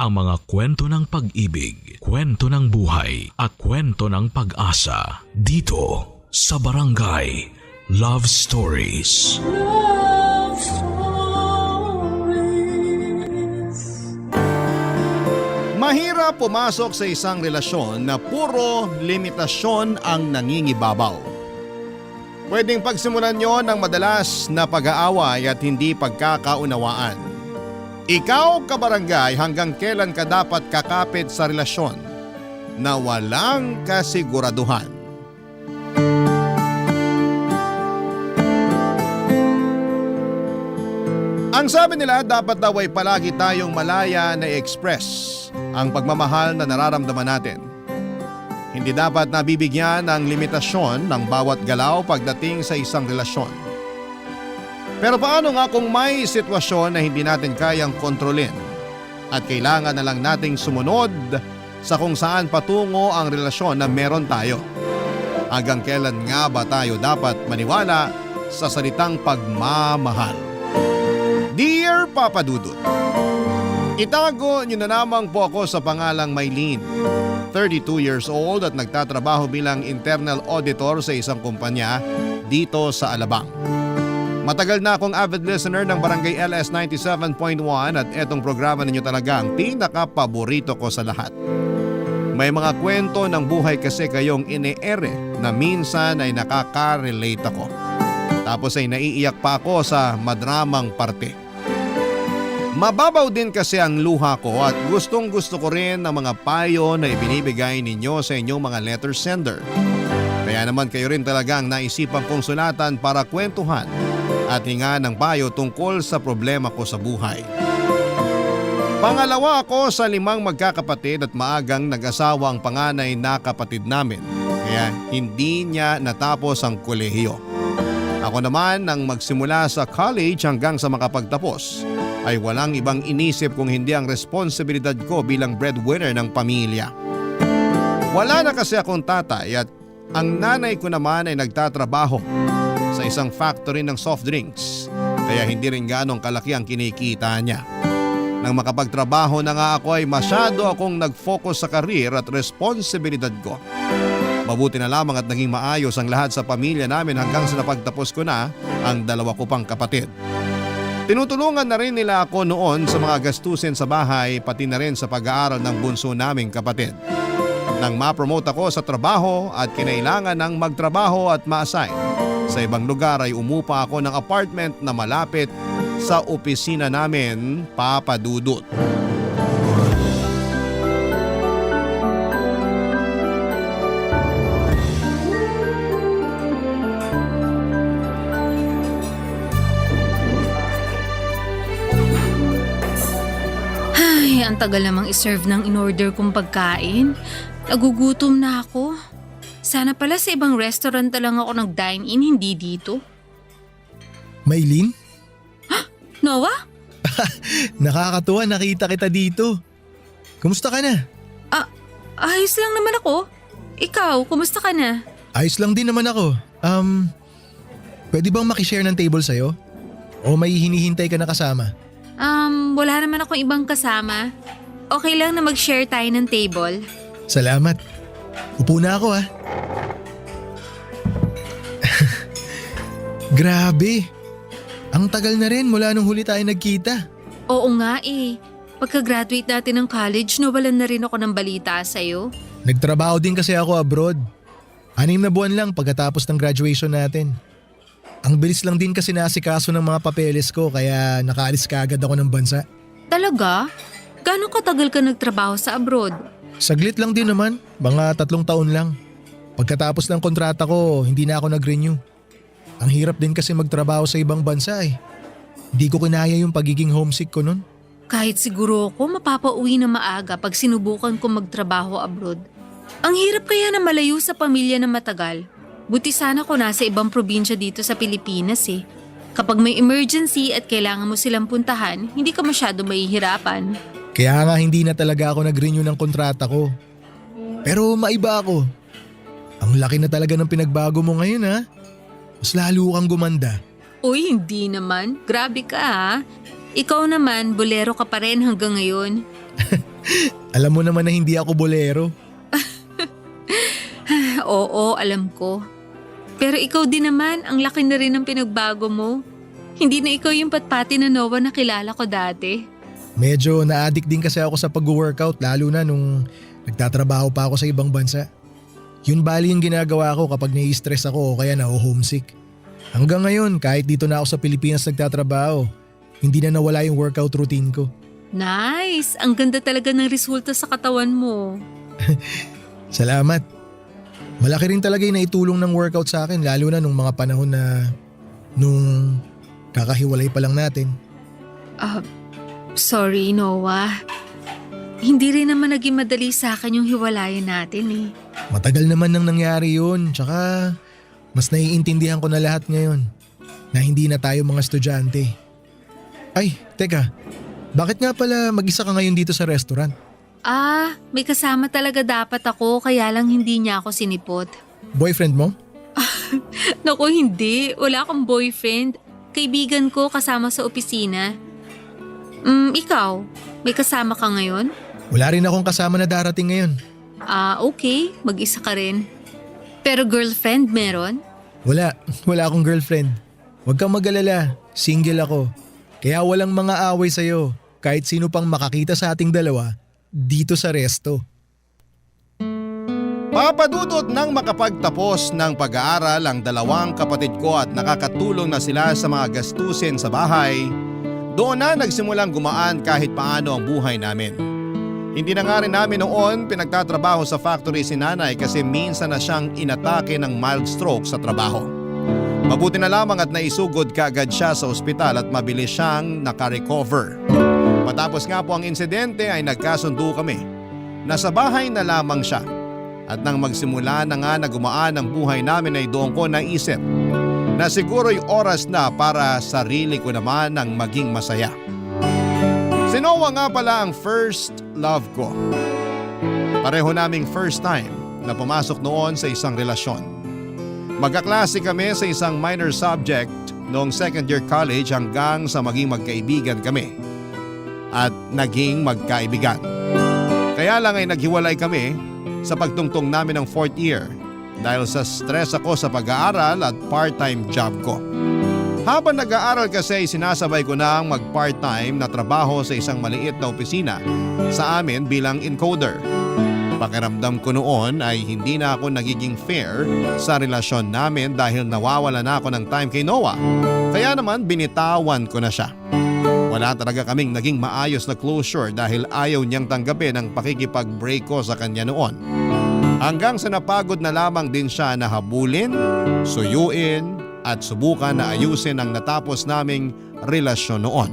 ang mga kwento ng pag-ibig, kwento ng buhay at kwento ng pag-asa dito sa Barangay Love Stories. Love Stories. Mahirap pumasok sa isang relasyon na puro limitasyon ang nangingibabaw. Pwedeng pagsimulan nyo ng madalas na pag-aaway at hindi pagkakaunawaan. Ikaw, kabarangay, hanggang kailan ka dapat kakapit sa relasyon na walang kasiguraduhan? Ang sabi nila, dapat daw ay palagi tayong malaya na i-express ang pagmamahal na nararamdaman natin. Hindi dapat nabibigyan ng limitasyon ng bawat galaw pagdating sa isang relasyon. Pero paano nga kung may sitwasyon na hindi natin kayang kontrolin at kailangan na lang nating sumunod sa kung saan patungo ang relasyon na meron tayo? Hanggang kailan nga ba tayo dapat maniwala sa salitang pagmamahal? Dear Papa Dudut, itago niyo na lamang po ako sa pangalang Maylene, 32 years old at nagtatrabaho bilang internal auditor sa isang kumpanya dito sa Alabang. Matagal na akong avid listener ng Barangay LS 97.1 at etong programa ninyo talaga ang pinaka-paborito ko sa lahat. May mga kwento ng buhay kasi kayong ine-ere na minsan ay nakaka-relate ako. Tapos ay naiiyak pa ako sa madramang parte. Mababaw din kasi ang luha ko at gustong gusto ko rin ng mga payo na ibinibigay ninyo sa inyong mga letter sender. Kaya naman kayo rin talagang naisipan kong sulatan para kwentuhan at hinga ng payo tungkol sa problema ko sa buhay. Pangalawa ako sa 5 magkakapatid at maagang nag-asawa ang panganay na kapatid namin, kaya hindi niya natapos ang kolehiyo. Ako naman nang magsimula sa college hanggang sa makapagtapos ay walang ibang inisip kung hindi ang responsibilidad ko bilang breadwinner ng pamilya. Wala na kasi akong tatay at ang nanay ko naman ay nagtatrabaho sa isang factory ng soft drinks, kaya hindi rin ganong kalaki ang kinikita niya. Nang makapagtrabaho na nga ako ay masyado akong nag-focus sa career at responsibilidad ko. Mabuti na lamang at naging maayos ang lahat sa pamilya namin hanggang sa napagtapos ko na ang 2 ko pang kapatid. Tinutulungan na rin nila ako noon sa mga gastusin sa bahay pati na rin sa pag-aaral ng bunso naming kapatid. Nang ma-promote ako sa trabaho at kinailangan ng magtrabaho at ma-assign sa ibang lugar ay umupa ako ng apartment na malapit sa opisina namin, Papa Dudut. Ay, ang tagal namang iserve ng in-order kong pagkain. Nagugutom na ako. Sana pala sa ibang restaurant na lang ako nag-dine-in, hindi dito. Maylene? Noah? Nakakatuwa, nakita kita dito. Kumusta ka na? Ayos lang naman ako. Ikaw, kumusta ka na? Ayos lang din naman ako. Pwede bang makishare ng table sa'yo? O may hinihintay ka na kasama? Wala naman akong ibang kasama. Okay lang na mag-share tayo ng table. Salamat. Upo na ako ah. Grabe. Ang tagal na rin mula nung huli tayo nagkita. Oo nga eh. Pagka-graduate natin ng college, nawalan na rin ako ng balita sa'yo. Nagtrabaho din kasi ako abroad. 6 na buwan lang pagkatapos ng graduation natin. Ang bilis lang din kasi naasikaso ng mga papeles ko kaya nakaalis kaagad ako ng bansa. Talaga? Gano'ng katagal ka nagtrabaho sa abroad? Saglit lang din naman, mga 3 taon lang. Pagkatapos ng kontrata ko, hindi na ako nag-renew. Ang hirap din kasi magtrabaho sa ibang bansa eh. Hindi ko kinaya yung pagiging homesick ko nun. Kahit siguro ako mapapauwi na maaga pag sinubukan ko magtrabaho abroad. Ang hirap kaya na malayo sa pamilya na matagal. Buti sana ko nasa ibang probinsya dito sa Pilipinas eh. Kapag may emergency at kailangan mo silang puntahan, hindi ka masyado mahihirapan. Kaya nga hindi na talaga ako nag-renew ng kontrata ko. Pero maiba ako. Ang laki na talaga ng pinagbago mo ngayon ha. Mas lalo kang gumanda. Uy, hindi naman. Grabe ka ha. Ikaw naman, bolero ka pa rin hanggang ngayon. Alam mo naman na hindi ako bolero. Oo, alam ko. Pero ikaw din naman, ang laki na rin ng pinagbago mo. Hindi na ikaw yung patpati na Noah na kilala ko dati. Medyo na-addict din kasi ako sa pag-workout lalo na nung nagtatrabaho pa ako sa ibang bansa. Yun bali yung ginagawa ko kapag nai-stress ako o kaya na-homesick. Hanggang ngayon kahit dito na ako sa Pilipinas nagtatrabaho, hindi na nawala yung workout routine ko. Nice! Ang ganda talaga ng resulta sa katawan mo. Salamat. Malaki rin talaga yung naitulong ng workout sa akin lalo na nung mga panahon na nung kakahiwalay pa lang natin. Sorry, Noah. Hindi rin naman naging madali sa akin yung hiwalayan natin eh. Matagal naman nang nangyari yun, tsaka mas naiintindihan ko na lahat ngayon na hindi na tayo mga estudyante. Ay, teka, bakit nga pala mag-isa ka ngayon dito sa restaurant? May kasama talaga dapat ako kaya lang hindi niya ako sinipot. Boyfriend mo? Naku, hindi. Wala akong boyfriend. Kaibigan ko kasama sa opisina. Ikaw, may kasama ka ngayon? Wala rin akong kasama na darating ngayon. Okay. Mag-isa ka rin. Pero girlfriend meron? Wala akong girlfriend. Huwag kang mag-alala, single ako. Kaya walang mga away sa'yo kahit sino pang makakita sa ating dalawa dito sa resto. Papadudot ng makapagtapos ng pag-aaral ang dalawang kapatid ko at nakakatulong na sila sa mga gastusin sa bahay, doon na nagsimulang gumaan kahit paano ang buhay namin. Hindi na nga rin namin noon pinagtatrabaho sa factory si nanay kasi minsan na siyang inatake ng mild stroke sa trabaho. Mabuti na lamang at naisugod kaagad siya sa ospital at mabilis siyang nakarecover. Matapos nga po ang insidente ay nagkasundo kami. Nasa bahay na lamang siya. At nang magsimula na nga na gumaan ang buhay namin ay doon ko naisip na siguro'y oras na para sarili ko naman ang maging masaya. Si Noah nga pala ang first love ko. Pareho naming first time na pumasok noon sa isang relasyon. Magkaklase kami sa isang minor subject noong second year college hanggang sa maging magkaibigan kami. At naging magkaibigan. Kaya lang ay naghiwalay kami sa pagtungtong namin ng fourth year dahil sa stress ako sa pag-aaral at part-time job ko. Habang nag-aaral kasi sinasabay ko na ang mag-part-time na trabaho sa isang maliit na opisina sa amin bilang encoder. Pakiramdam ko noon ay hindi na ako nagiging fair sa relasyon namin dahil nawawala na ako ng time kay Noah. Kaya naman binitawan ko na siya. Wala talaga kaming naging maayos na closure dahil ayaw niyang tanggapin ang pakikipag-break ko sa kanya noon. Hanggang sa napagod na lamang din siya na habulin, suyuin at subukan na ayusin ang natapos naming relasyon noon.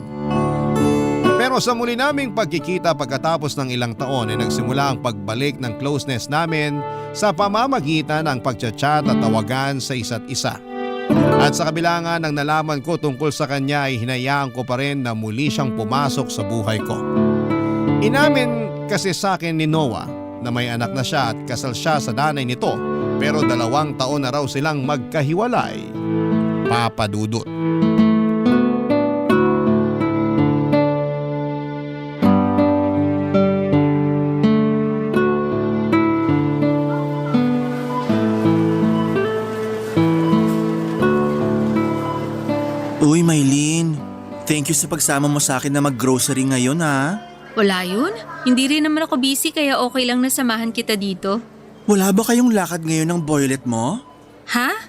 Pero sa muli naming pagkikita pagkatapos ng ilang taon ay nagsimula ang pagbalik ng closeness namin sa pamamagitan ng pagchat-chat at tawagan sa isa't isa. At sa kabila nga ng nalaman ko tungkol sa kanya ay hinayaan ko pa rin na muli siyang pumasok sa buhay ko. Inamin kasi sa akin ni Noah na may anak na siya at kasal siya sa nanay nito pero 2 taon na raw silang magkahiwalay. Papadudot. Uy, Maylene. Thank you sa pagsama mo sa akin na mag-grocery ngayon ha. Wala yun. Hindi rin naman ako busy kaya okay lang na samahan kita dito. Wala ba kayong lakad ngayon ng boylet mo? Ha?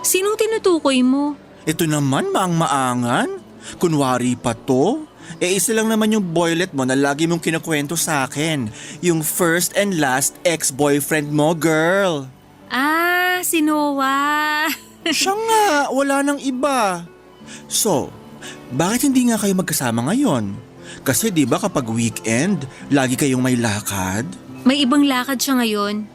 Sinong tinutukoy mo? Ito naman maang-maangan. Kunwari pa to. Isa lang naman yung boylet mo na lagi mong kinukwento sa akin. Yung first and last ex-boyfriend mo, girl. Si Noah. Siya nga, wala nang iba. So, bakit hindi nga kayo magkasama ngayon? Kasi di ba kapag weekend, lagi kayong may lakad? May ibang lakad siya ngayon.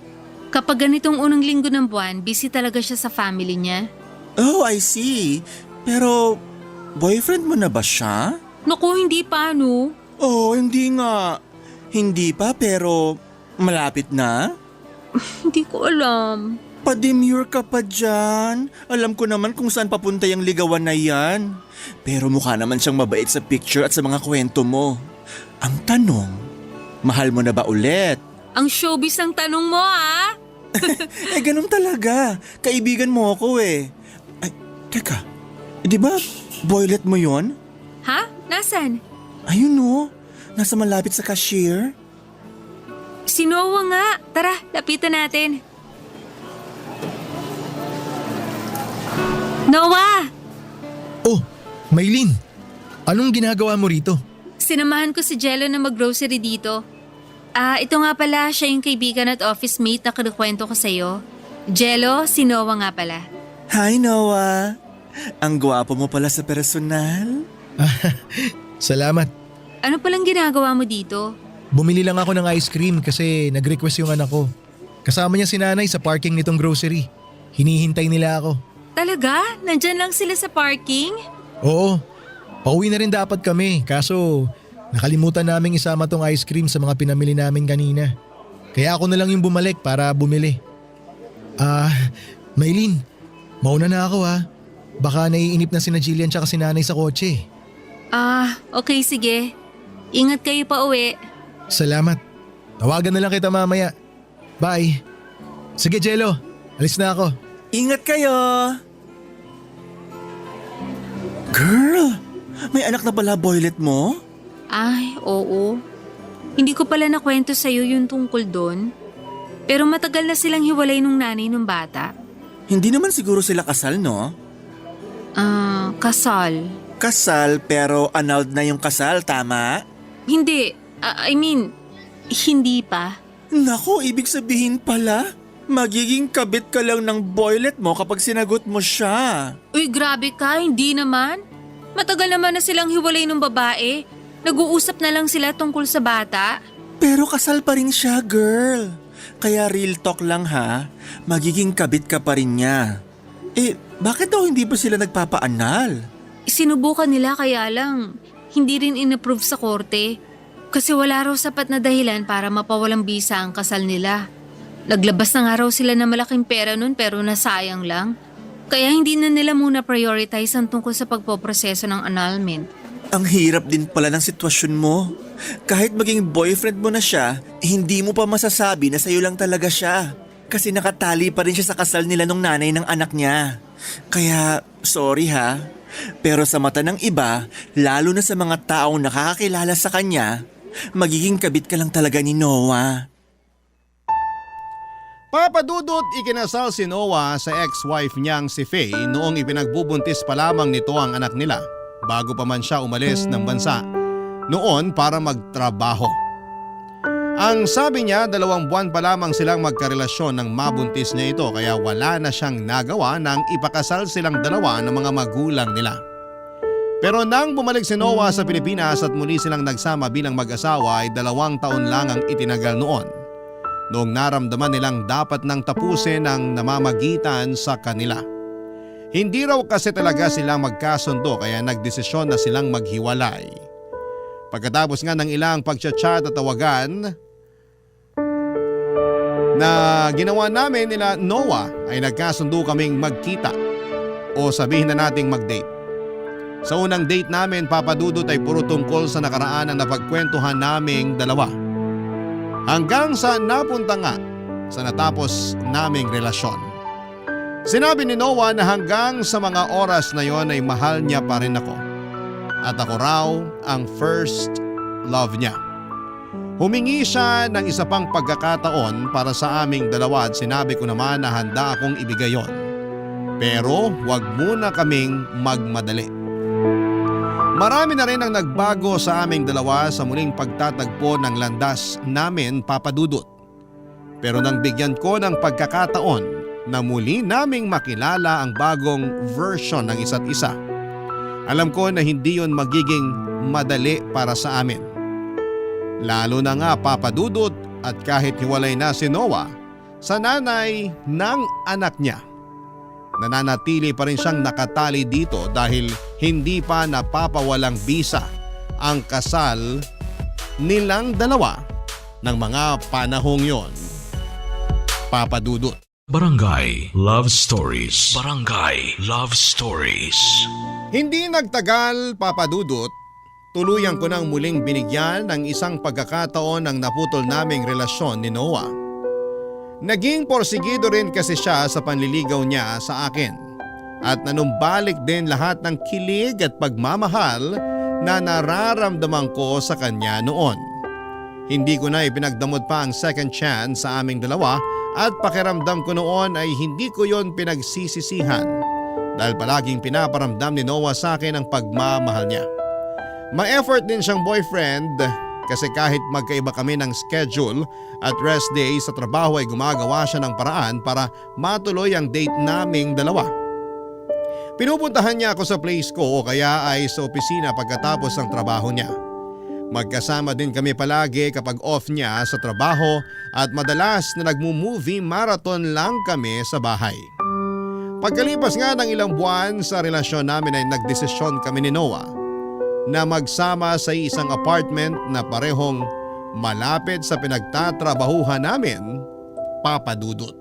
Kapag ganitong unang linggo ng buwan, busy talaga siya sa family niya. Oh, I see. Pero, boyfriend mo na ba siya? Naku, hindi pa no. Oh, hindi nga. Hindi pa pero malapit na? Hindi ko alam. Pa-demure ka pa dyan. Alam ko naman kung saan papunta yung ligawan na yan. Pero mukha naman siyang mabait sa picture at sa mga kwento mo. Ang tanong, Mahal mo na ba ulit? Ang showbiz ang tanong mo, ah! Ganun talaga. Kaibigan mo ako eh. Ay, teka. Di ba boylet mo yon? Ha? Nasaan? Ayun no. Nasa malapit sa cashier. Si Noah nga. Tara, lapitan natin. Noah! Oh, Maylin. Anong ginagawa mo rito? Sinamahan ko si Jello na mag-grocery dito. Ito nga pala, siya yung kaibigan at office mate na kinukwento ko sa'yo. Jello, si Noah nga pala. Hi Noah. Ang gwapo mo pala sa personal. Salamat. Ano palang ginagawa mo dito? Bumili lang ako ng ice cream kasi nag-request yung anak ko. Kasama niya si nanay sa parking nitong grocery. Hinihintay nila ako. Talaga? Nandyan lang sila sa parking? Oo, pauwi na rin dapat kami kaso nakalimutan naming isama tong ice cream sa mga pinamili namin kanina. Kaya ako na lang yung bumalik para bumili. Maylin, mauna na ako ha. Baka naiinip na sina Jillian tsaka si nanay sa kotse. Okay sige. Ingat kayo pa uwi. Salamat. Tawagan na lang kita mamaya. Bye. Sige Jello, alis na ako. Ingat kayo. Girl, may anak na pala boylet mo? Ay, oo. Hindi ko pala nakwento sa'yo yung tungkol doon. Pero matagal na silang hiwalay nung nanay nung bata. Hindi naman siguro sila kasal, no? Kasal. Kasal pero annulled na yung kasal, tama? Hindi. Hindi pa. Nako, ibig sabihin pala, magiging kabit ka lang ng boylet mo kapag sinagot mo siya. Uy, grabe ka. Hindi naman. Matagal naman na silang hiwalay nung babae. Nag-uusap na lang sila tungkol sa bata. Pero kasal pa rin siya, girl. Kaya real talk lang ha, magiging kabit ka pa rin niya. Bakit daw hindi pa sila nagpapaanal? Sinubukan nila kaya lang, hindi rin inapprove sa korte. Kasi wala raw sapat na dahilan para mapawalang bisa ang kasal nila. Naglabas na nga raw sila ng malaking pera nun pero nasayang lang. Kaya hindi na nila muna prioritize ang tungkol sa pagpoproseso ng annulment. Ang hirap din pala ng sitwasyon mo. Kahit maging boyfriend mo na siya, hindi mo pa masasabi na sa'yo lang talaga siya. Kasi nakatali pa rin siya sa kasal nila nung nanay ng anak niya. Kaya, sorry ha. Pero sa mata ng iba, lalo na sa mga taong nakakakilala sa kanya, magiging kabit ka lang talaga ni Noah. Papadudot ikinasal si Noah sa ex-wife niyang si Faye noong ipinagbubuntis pa lamang nito ang anak nila bago pa man siya umalis ng bansa noon para magtrabaho. Ang sabi niya 2 buwan pa lamang silang magkarelasyon nang mabuntis niya ito kaya wala na siyang nagawa nang ipakasal silang dalawa ng mga magulang nila. Pero nang bumalik si Noah sa Pilipinas at muli silang nagsama bilang mag-asawa ay 2 taon lang ang itinagal noon. Noong naramdaman nilang dapat nang tapusin ang namamagitan sa kanila. Hindi raw kasi talaga silang magkasundo kaya nagdesisyon na silang maghiwalay. Pagkatapos nga ng ilang pagchat-chat at tawagan na ginawa namin nila Noah ay nagkasundo kaming magkita o sabihin na nating mag-date. Sa unang date namin papadudot ay puro tungkol sa nakaraan ang napagkwentuhan naming dalawa. Hanggang sa napunta nga sa natapos naming relasyon. Sinabi ni Noah na hanggang sa mga oras na yon ay mahal niya pa rin ako. At ako raw ang first love niya. Humingi siya ng isa pang pagkakataon para sa aming dalawa at sinabi ko naman na handa akong ibigay yon. Pero wag muna kaming magmadali. Marami na rin ang nagbago sa aming dalawa sa muling pagtatagpo ng landas namin papadudot. Pero nang bigyan ko ng pagkakataon na muli naming makilala ang bagong version ng isa't isa, alam ko na hindi yon magiging madali para sa amin. Lalo na nga papadudot at kahit hiwalay na si Noah sa nanay ng anak niya. Nananatili pa rin siyang nakatali dito dahil hindi pa napapawalang bisa ang kasal nilang dalawa ng mga panahong yon. Papadudot. Barangay Love Stories. Barangay Love Stories. Hindi nagtagal papadudot, Tuluyan ko nang muling binigyan ng isang pagkakataon ng naputol naming relasyon ni Noah. Naging porsigido rin kasi siya sa panliligaw niya sa akin at nanumbalik din lahat ng kilig at pagmamahal na nararamdaman ko sa kanya noon. Hindi ko na ipinagdamot pa ang second chance sa aming dalawa at pakiramdam ko noon ay hindi ko yon pinagsisisihan dahil palaging pinaparamdam ni Noah sa akin ang pagmamahal niya. Ma-effort din siyang boyfriend kasi kahit magkaiba kami ng schedule at rest day sa trabaho ay gumagawa siya ng paraan para matuloy ang date naming dalawa. Pinupuntahan niya ako sa place ko o kaya ay sa opisina pagkatapos ng trabaho niya. Magkasama din kami palagi kapag off niya sa trabaho at madalas na nagmo-movie marathon lang kami sa bahay. Pagkalipas nga ng ilang buwan sa relasyon namin ay nagdesisyon kami ni Noah na magsama sa isang apartment na parehong malapit sa pinagtatrabahuhan namin, Papa Dudut.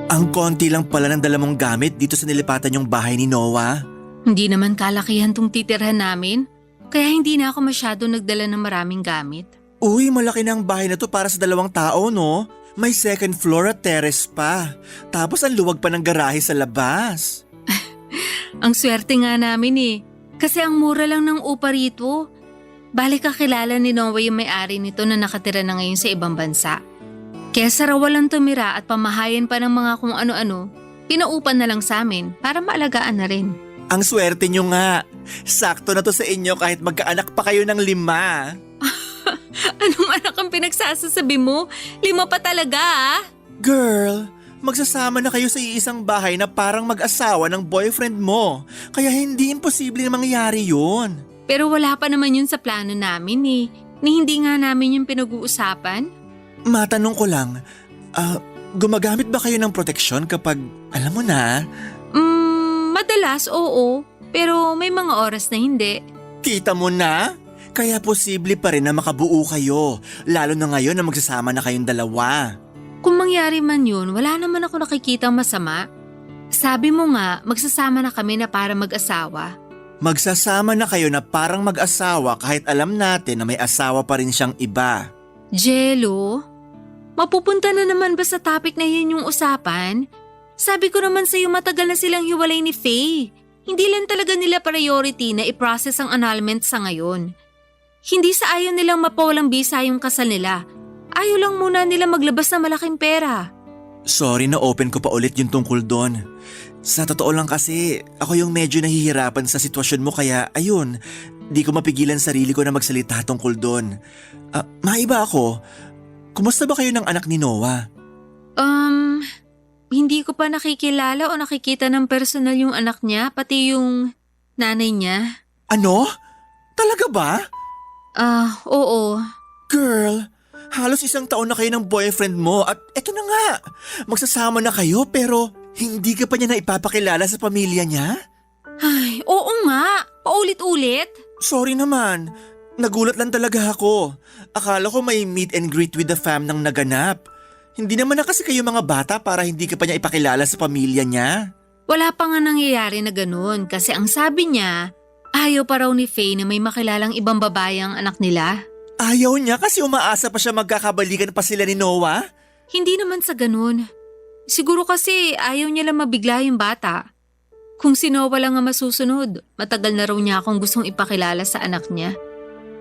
Ang konti lang pala ng dala mong gamit dito sa nilipatan yung bahay ni Noah. Hindi naman kalakihan tong titirhan namin, kaya hindi na ako masyado nagdala ng maraming gamit. Uy, malaki na ang bahay na to para sa 2 tao, no? May second floor at terrace pa. Tapos ang luwag pa ng garahe sa labas. Ang swerte nga namin eh, kasi ang mura lang ng upa rito. Balik kakilala ni Noah yung may-ari nito na nakatira na ngayon sa ibang bansa. Kaya sa rawalan tumira at pamahayan pa ng mga kung ano-ano, pinaupan na lang sa amin para maalagaan na rin. Ang swerte nyo nga. Sakto na to sa inyo kahit magkaanak pa kayo ng 5. Anong anak ang pinagsasasabi mo? 5 pa talaga ah? Girl, magsasama na kayo sa iisang bahay na parang mag-asawa ng boyfriend mo. Kaya hindi imposible na mangyari yun. Pero wala pa naman yun sa plano namin eh. Ni hindi nga namin yung pinag-uusapan. Matanong ko lang, gumagamit ba kayo ng proteksyon kapag, alam mo na? Madalas oo, pero may mga oras na hindi. Kita mo na? Kaya posible pa rin na makabuo kayo, lalo na ngayon na magsasama na kayong dalawa. Kung mangyari man yun, wala naman ako nakikitang masama. Sabi mo nga, magsasama na kami na para mag-asawa. Magsasama na kayo na parang mag-asawa kahit alam natin na may asawa pa rin siyang iba. Jello, mapupunta na naman ba sa topic na yun yung usapan? Sabi ko naman sa'yo matagal na silang hiwalay ni Faye. Hindi lang talaga nila priority na i-process ang annulment sa ngayon. Hindi sa ayaw nilang mapawalang bisa yung kasal nila. Ayaw lang muna nila maglabas ng malaking pera. Sorry na open ko pa ulit yung tungkol doon. Sa totoo lang kasi, ako yung medyo nahihirapan sa sitwasyon mo kaya ayun, di ko mapigilan sarili ko na magsalita tungkol doon. Maiba ako, kumusta ba kayo ng anak ni Noah? Hindi ko pa nakikilala o nakikita ng personal yung anak niya, pati yung nanay niya. Ano? Talaga ba? Oo. Girl, halos 1 taon na kayo ng boyfriend mo at eto na nga, magsasama na kayo pero hindi ka pa niya na ipapakilala sa pamilya niya? Ay, oo nga. Paulit-ulit. Sorry naman, nagulat lang talaga ako. Akala ko may meet and greet with the fam nang naganap. Hindi naman na kasi kayo mga bata para hindi ka pa niya ipakilala sa pamilya niya. Wala pa nga nangyayari na ganun kasi ang sabi niya, ayaw pa raw ni Faye na may makilalang ibang babae ang anak nila. Ayaw niya kasi umaasa pa siya magkakabalikan pa sila ni Noah? Hindi naman sa ganun. Siguro kasi ayaw niya lang mabigla yung bata. Kung si Noah lang ang masusunod, matagal na raw niya akong gustong ipakilala sa anak niya.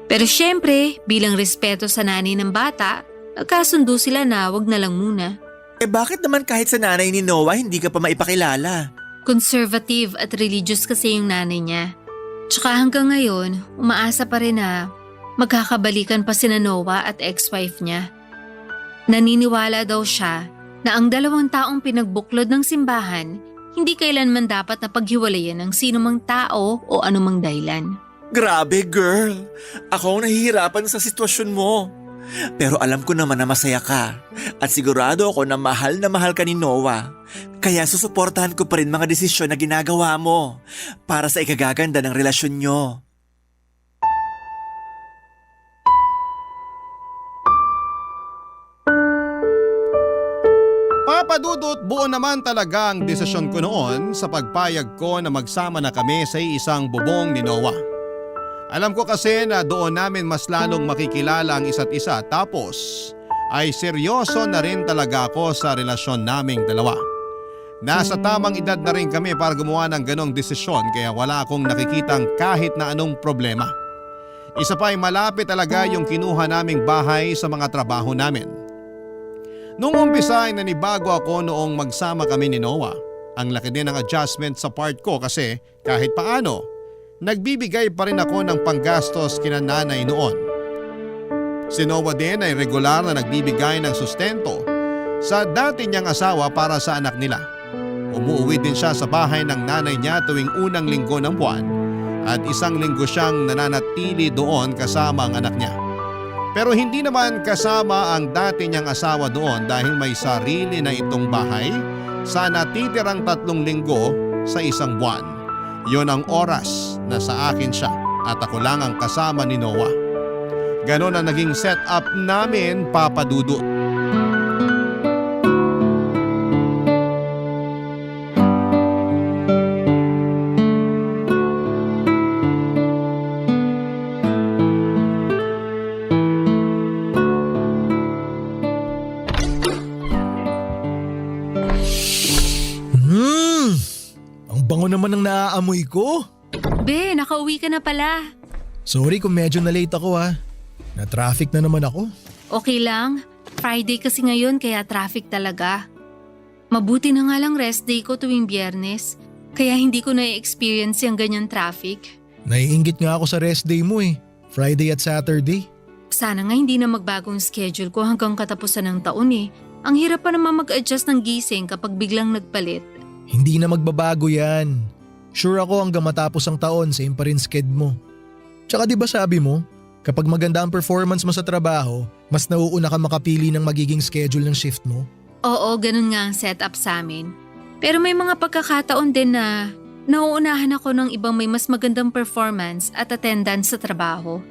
Pero syempre, bilang respeto sa nanay ng bata, nagkasundo sila na wag na lang muna. Bakit naman kahit sa nanay ni Noah hindi ka pa maipakilala? Conservative at religious kasi yung nanay niya. Tsaka hanggang ngayon, umaasa pa rin na magkakabalikan pa sina Noah at ex-wife niya. Naniniwala daw siya na ang 2 taong pinagbuklod ng simbahan hindi kailanman dapat na paghiwalayan ng sinumang tao o anumang dahilan. Grabe girl, ako ang nahihirapan sa sitwasyon mo. Pero alam ko naman na masaya ka at sigurado ako na mahal ka ni Noah. Kaya susuportahan ko pa rin mga desisyon na ginagawa mo para sa ikagaganda ng relasyon nyo. Papa Dudut, buo naman talaga ang desisyon ko noon sa pagpayag ko na magsama na kami sa isang bubong ni Noah. Alam ko kasi na doon namin mas lalong makikilala ang isa't isa, tapos ay seryoso na rin talaga ako sa relasyon naming dalawa. Nasa tamang edad na rin kami para gumawa ng ganong desisyon, kaya wala akong nakikitang kahit na anong problema. Isa pa ay malapit talaga yung kinuha naming bahay sa mga trabaho namin. Noong umpisa ay nanibago ako noong magsama kami ni Noah. Ang laki din ng adjustment sa part ko kasi kahit paano, nagbibigay pa rin ako ng panggastos kina nanay noon. Si Noah din ay regular na nagbibigay ng sustento sa dati niyang asawa para sa anak nila. Umuwi din siya sa bahay ng nanay niya tuwing unang linggo ng buwan at isang linggo siyang nananatili doon kasama ang anak niya. Pero hindi naman kasama ang dati niyang asawa doon dahil may sarili na itong bahay sa natitirang 3 linggo sa isang buwan. Yon ang oras na sa akin siya at ako lang ang kasama ni Noah. Ganon ang naging setup namin, Papa Dudut. Ang bango naman ng naaamoy ko. Be, nakauwi ka na pala. Sorry kung medyo na-late ako ha. Na-traffic na naman ako. Okay lang. Friday kasi ngayon kaya traffic talaga. Mabuti na nga lang rest day ko tuwing Biyernes. Kaya hindi ko na-experience yung ganyan traffic. Naiinggit nga ako sa rest day mo eh. Friday at Saturday. Sana nga hindi na magbagong schedule ko hanggang katapusan ng taon eh. Ang hirap pa naman mag-adjust ng gising kapag biglang nagpalit. Hindi na magbabago yan. Sure ako hanggang matapos ang taon, same pa rin sked mo. Tsaka di ba sabi mo, kapag maganda ang performance mo sa trabaho, mas nauuna ka makapili ng magiging schedule ng shift mo? Oo, ganun nga ang setup sa amin. Pero may mga pagkakataon din na nauunahan ako ng ibang may mas magandang performance at attendance sa trabaho.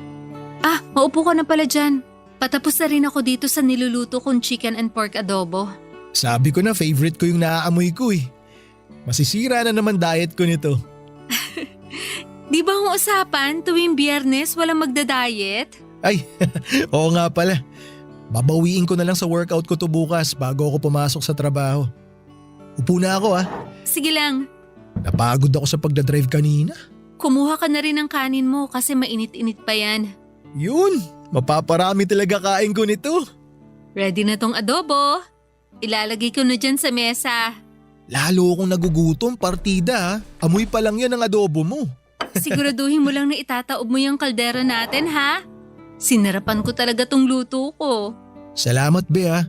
Ah, maupo ka na pala dyan. Patapos na rin ako dito sa niluluto kong chicken and pork adobo. Sabi ko na favorite ko yung naaamoy ko eh. Masisira na naman diet ko nito. Di ba ang usapan tuwing Biyernes walang magda-diet? Ay, oo nga pala. Babawiin ko na lang sa workout ko to bukas bago ako pumasok sa trabaho. Upo na ako ah. Sige lang, Napagod ako sa pagdadrive kanina. kumuha ka na rin ng kanin mo kasi mainit-init pa yan. Yun, mapaparami talaga kain ko nito. Ready na tong adobo. Ilalagay ko na dyan sa mesa. Lalo akong nagugutom, partida ha. Amoy pa lang yan ang adobo mo. Siguraduhin mo lang na itataob mo yung kaldera natin ha. Sinarapan ko talaga tong luto ko. Salamat be ha.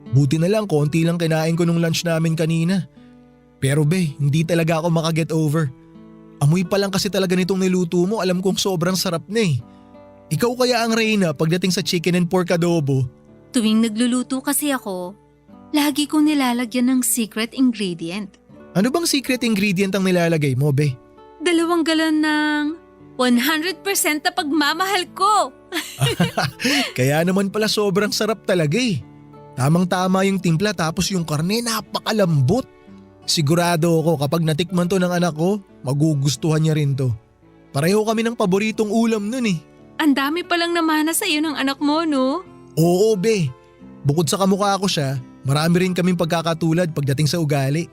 Buti na lang konti lang kinain ko nung lunch namin kanina. Pero be, hindi talaga ako makaget over. Amoy pa lang kasi talaga nitong niluto mo, alam kong sobrang sarap na eh. Ikaw kaya ang reyna pagdating sa chicken and pork adobo? Tuwing nagluluto kasi ako, lagi kong nilalagyan ng secret ingredient. Ano bang secret ingredient ang nilalagay mo be? 2 galon ng 100% na pagmamahal ko. Kaya naman pala sobrang sarap talaga eh. Tamang-tama yung timpla tapos yung karne napakalambot. Sigurado ako kapag natikman to ng anak ko, magugustuhan niya rin to. Pareho kami ng paboritong ulam nun eh. Ang dami palang namana sa iyo ng anak mo, no? Oo be, bukod sa kamukha ko siya, marami rin kaming pagkakatulad pagdating sa ugali.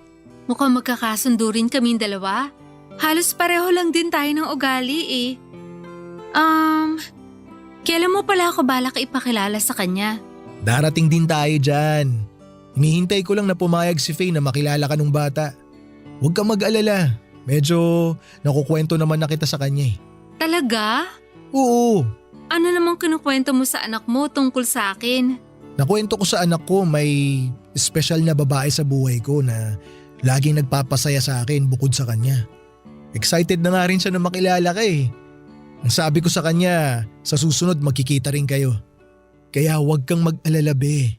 Mukhang magkakasundo rin kaming dalawa. Halos pareho lang din tayo ng ugali eh. Kailan mo pala ako balak ipakilala sa kanya? Darating din tayo dyan. Hinihintay ko lang na pumayag si Faye na makilala ka nung bata. Huwag kang mag-alala, medyo nakukwento naman na kita sa kanya eh. Talaga? Oo, Ano namang kinukwento mo sa anak mo tungkol sa akin? nakwento ko sa anak ko may special na babae sa buhay ko na laging nagpapasaya sa akin bukod sa kanya. Excited na nga rin siya na makilala ka eh. Ang sabi ko sa kanya, sa susunod magkikita rin kayo. Kaya huwag kang mag-alala be.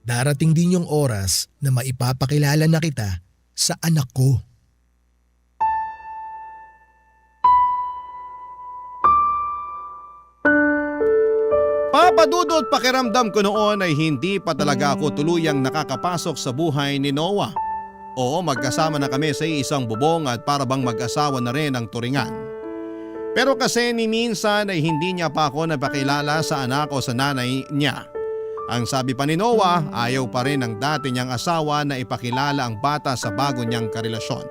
Darating din yung oras na maipapakilala na kita sa anak ko. Papa Papadudot, pakiramdam ko noon ay hindi pa talaga ako tuluyang nakakapasok sa buhay ni Noah. Oo, magkasama na kami sa isang bubong at para bang mag-asawa na rin ang turingan. Pero kasi ni minsan ay hindi niya pa ako napakilala sa anak o sa nanay niya. Ang sabi pa ni Noah, ayaw pa rin ng dati niyang asawa na ipakilala ang bata sa bago niyang karelasyon.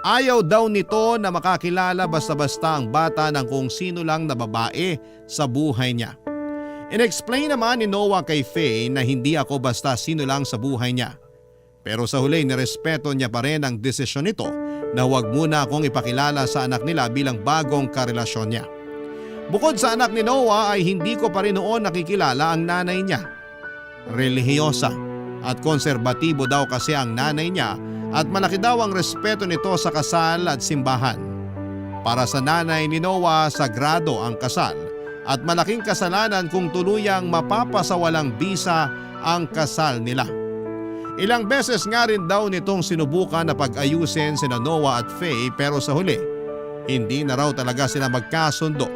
Ayaw daw nito na makakilala basta-basta ang bata ng kung sino lang na babae sa buhay niya. In-explain naman ni Noah kay Faye na hindi ako basta sino lang sa buhay niya. Pero sa huli nirespeto niya pa rin ang desisyon nito na huwag muna akong ipakilala sa anak nila bilang bagong karelasyon niya. Bukod sa anak ni Noah ay hindi ko pa rin noon nakikilala ang nanay niya. Relihiyosa at konserbatibo daw kasi ang nanay niya at malaki daw ang respeto nito sa kasal at simbahan. Para sa nanay ni Noah, sagrado ang kasal at malaking kasalanan kung tuluyang mapapasawalang bisa ang kasal nila. Ilang beses nga rin daw nitong sinubukan na pag-ayusin sina Noah at Faye pero sa huli, hindi na raw talaga sila magkasundo.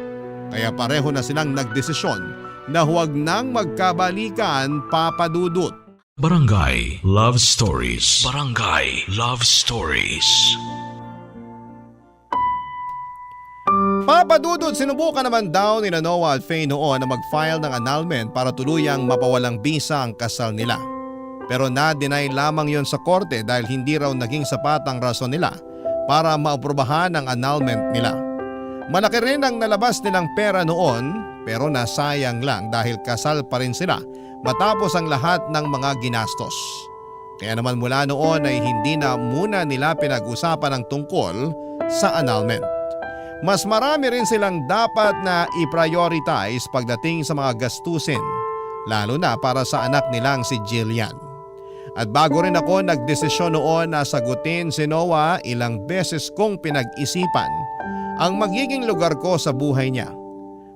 Kaya pareho na silang nagdesisyon na huwag nang magkabalikan, Papadudot. Barangay Love Stories. Barangay Love Stories. Papadudot, sinubukan naman daw ni Noah at Faye noon na mag-file ng annulment para tuluyang mapawalang bisa ang kasal nila. Pero na-deny lamang yon sa korte dahil hindi raw naging sapat ang rason nila para maaprubahan ang annulment nila. Malaki rin ang nalabas nilang pera noon pero nasayang lang dahil kasal pa rin sila matapos ang lahat ng mga ginastos. Kaya naman mula noon ay hindi na muna nila pinag-usapan ang tungkol sa annulment. Mas marami rin silang dapat na i-prioritize pagdating sa mga gastusin, lalo na para sa anak nilang si Jillian. At bago rin ako nagdesisyon noon na sagutin si Noah, ilang beses kong pinag-isipan ang magiging lugar ko sa buhay niya.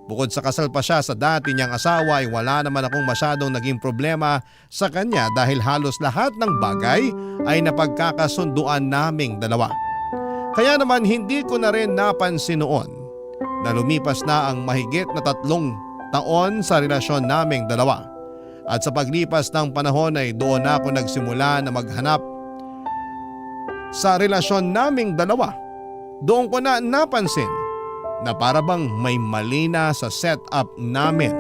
Bukod sa kasal pa siya sa dati niyang asawa ay wala naman akong masyadong naging problema sa kanya dahil halos lahat ng bagay ay napagkakasunduan naming dalawa. Kaya naman hindi ko na rin napansin noon na lumipas na ang mahigit na 3 taon sa relasyon naming dalawa. At sa paglipas ng panahon ay doon na ako nagsimula na maghanap sa relasyon naming dalawa. Doon ko na napansin na para bang may mali na sa setup namin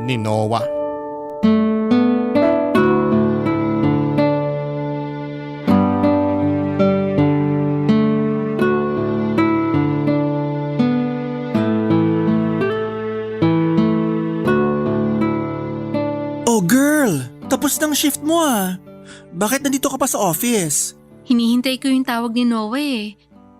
ni Noah. Oh girl, tapos ng shift mo ah. Bakit nandito ka pa sa office? Hinihintay ko yung tawag ni Noah eh.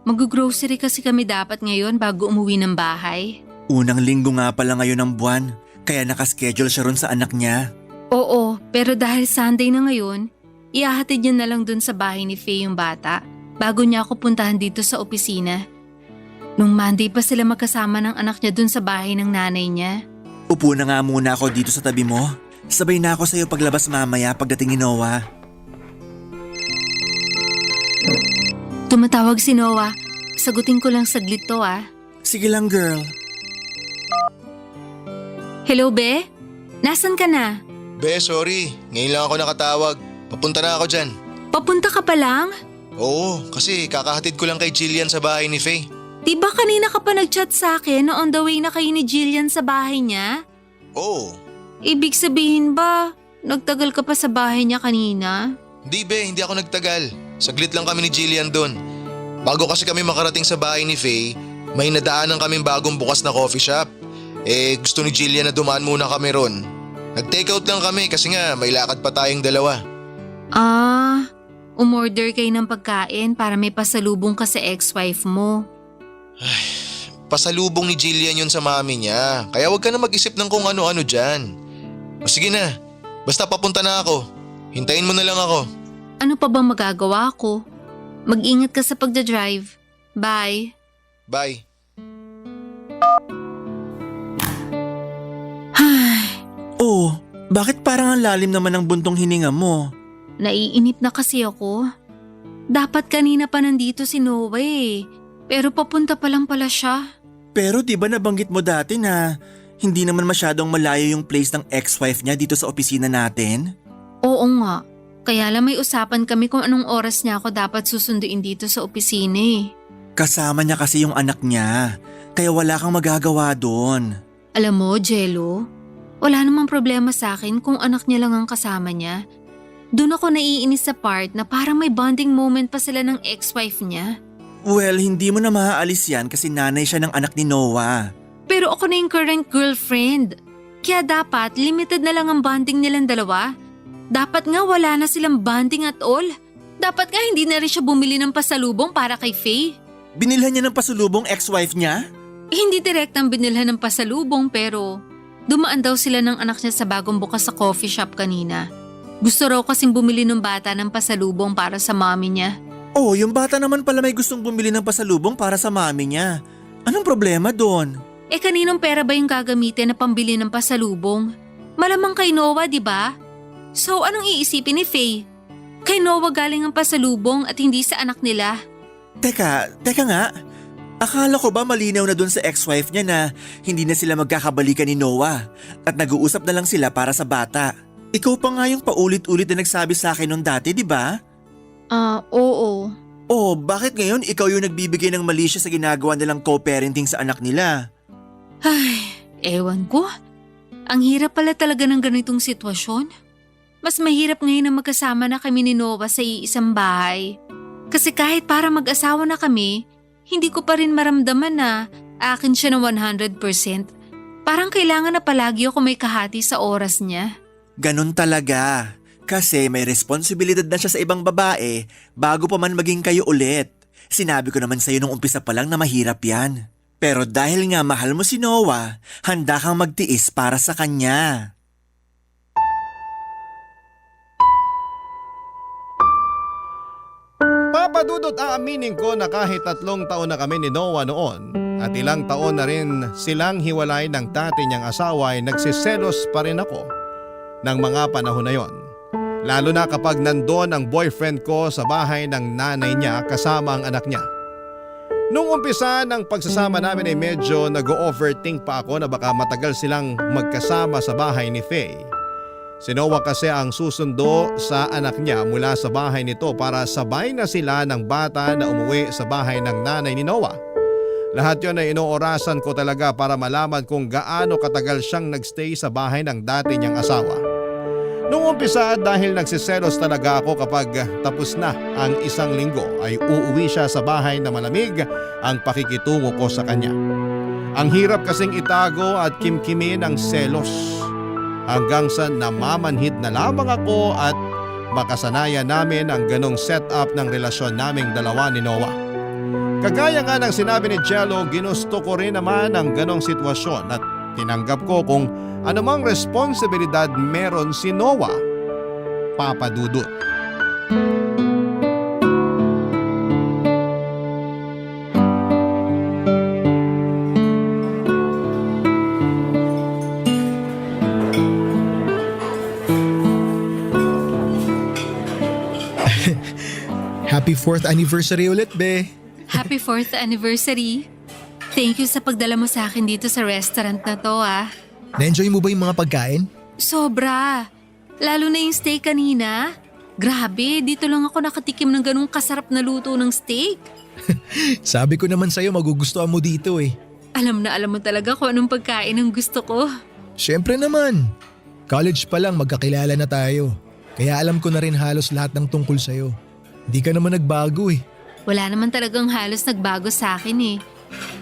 Mag-grocery kasi kami dapat ngayon bago umuwi ng bahay. Unang linggo nga pala ngayon ng buwan, kaya nakaschedule siya ron sa anak niya. Oo, pero dahil Sunday na ngayon, ihahatid niya na lang dun sa bahay ni Faye yung bata bago niya ako puntahan dito sa opisina. Nung Monday pa sila magkasama ng anak niya dun sa bahay ng nanay niya. Upo na nga muna ako dito sa tabi mo. Sabay na ako sa'yo paglabas mamaya pagdating ni Noah. Tumatawag si Noah. Sagutin ko lang saglit to ah. Sige lang girl. Hello, Be? Nasaan ka na? Be, sorry. Ngayon lang ako nakatawag. Papunta na ako dyan. Papunta ka pa lang? Oo, kasi kakahatid ko lang kay Jillian sa bahay ni Faye. Di ba kanina ka pa nag-chat sa akin na on the way na kayo ni Jillian sa bahay niya? Oo. Ibig sabihin ba, nagtagal ka pa sa bahay niya kanina? Hindi be, hindi ako nagtagal. Saglit lang kami ni Jillian doon. Bago kasi kami makarating sa bahay ni Faye, may nadaanan kaming bagong bukas na coffee shop. Gusto ni Jillian na dumaan muna kami ron. Nag-take out lang kami kasi nga may lakad pa tayong dalawa. Umorder kayo ng pagkain para may pasalubong ka sa ex-wife mo. Pasalubong ni Jillian yun sa mami niya. Kaya wag ka na mag-isip ng kung ano-ano dyan. O sige na, basta papunta na ako. Hintayin mo na lang ako. Ano pa bang magagawa ko? Mag-ingat ka sa pagdadrive. Bye. Bye. Oh, bakit parang ang lalim naman ng buntong hininga mo? Naiinip na kasi ako. Dapat kanina pa nandito si Noah eh. Pero papunta pa lang pala siya. Pero di ba nabanggit mo dati na Hindi naman masyadong malayo yung place ng ex-wife niya dito sa opisina natin. Oo nga. Kaya lang may usapan kami kung anong oras niya ako dapat susunduin dito sa opisina eh. Kasama niya kasi yung anak niya, kaya wala kang magagawa doon. Alam mo, Jello, wala namang problema sa akin kung anak niya lang ang kasama niya. Doon ako naiinis sa part na parang may bonding moment pa sila ng ex-wife niya. Well, hindi mo na maaalis yan kasi nanay siya ng anak ni Noah. Pero ako na yung current girlfriend. Kaya dapat limited na lang ang bonding nilang dalawa. Dapat nga wala na silang bonding at all. Dapat nga hindi na rin siya bumili ng pasalubong para kay Faye. Binilhan niya ng pasulubong ex-wife niya? Hindi direktang binilhan ng pasalubong pero dumaan daw sila ng anak niya sa bagong bukas sa coffee shop kanina. Gusto raw kasing bumili ng bata ng pasalubong para sa mami niya. Oh, yung bata naman pala may gustong bumili ng pasalubong para sa mami niya. Anong problema doon? Kaninong pera ba yung gagamitin na pambili ng pasalubong? Malamang kay Noah, di ba? So anong iisipin ni Faye? Kay Noah galing ang pasalubong at hindi sa anak nila. Teka nga. Akala ko ba malinaw na doon sa ex-wife niya na hindi na sila magkakabalikan ni Noah at nag-uusap na lang sila para sa bata. Ikaw pa nga yung paulit-ulit na nagsabi sa akin noon dati, di ba? Oo. Oh, bakit ngayon ikaw yung nagbibigay ng mali siya sa ginagawa nilang co-parenting sa anak nila? Ay, ewan ko. Ang hirap pala talaga ng ganitong sitwasyon. Mas mahirap ngayon na magkasama na kami ni Noah sa iisang bahay. Kasi kahit para mag-asawa na kami, hindi ko pa rin maramdaman na akin siya na 100%. Parang kailangan na palagi ako may kahati sa oras niya. Ganon talaga. Kasi may responsibilidad na siya sa ibang babae bago pa man maging kayo ulit. Sinabi ko naman sa'yo nung umpisa pa lang na mahirap yan. Pero dahil nga mahal mo si Noah, handa kang magtiis para sa kanya. Papadudot aaminin ko na kahit 3 taon na kami ni Noah noon at ilang taon na rin silang hiwalay ng dati niyang asawa ay nagsiselos pa rin ako ng mga panahon na yon. Lalo na kapag nandoon ang boyfriend ko sa bahay ng nanay niya kasama ang anak niya. Nung umpisa ng pagsasama namin ay medyo nag-overthink pa ako na baka matagal silang magkasama sa bahay ni Faye. Si Noah kasi ang susundo sa anak niya mula sa bahay nito para sabay na sila ng bata na umuwi sa bahay ng nanay ni Noah. Lahat yon ay inoorasan ko talaga para malaman kung gaano katagal siyang nagstay sa bahay ng dati niyang asawa. Noong umpisa dahil nagsiselos talaga ako kapag tapos na ang 1 linggo ay uuwi siya sa bahay na malamig ang pakikitungo ko sa kanya. Ang hirap kasing itago at kimkimin ang selos hanggang sa namamanhid na lamang ako at makasanayan namin ang ganong setup ng relasyon naming dalawa ni Noah. Kagaya nga ng sinabi ni Jello, ginusto ko rin naman ang ganong sitwasyon at tinanggap ko kung anumang responsibilidad meron si Noah, Papa Dudut. Happy 4th anniversary ulit, be. Happy 4th anniversary. Thank you sa pagdala mo sa akin dito sa restaurant na to ah. Na-enjoy mo ba yung mga pagkain? Sobra. Lalo na yung steak kanina. Grabe, dito lang ako nakatikim ng ganung kasarap na luto ng steak. Sabi ko naman sa'yo magugustuhan mo dito eh. Alam na alam mo talaga kung anong pagkain ang gusto ko. Siyempre naman. College pa lang magkakilala na tayo. Kaya alam ko na rin halos lahat ng tungkol sa'yo. Hindi ka naman nagbago eh. Wala naman talagang halos nagbago sa akin eh.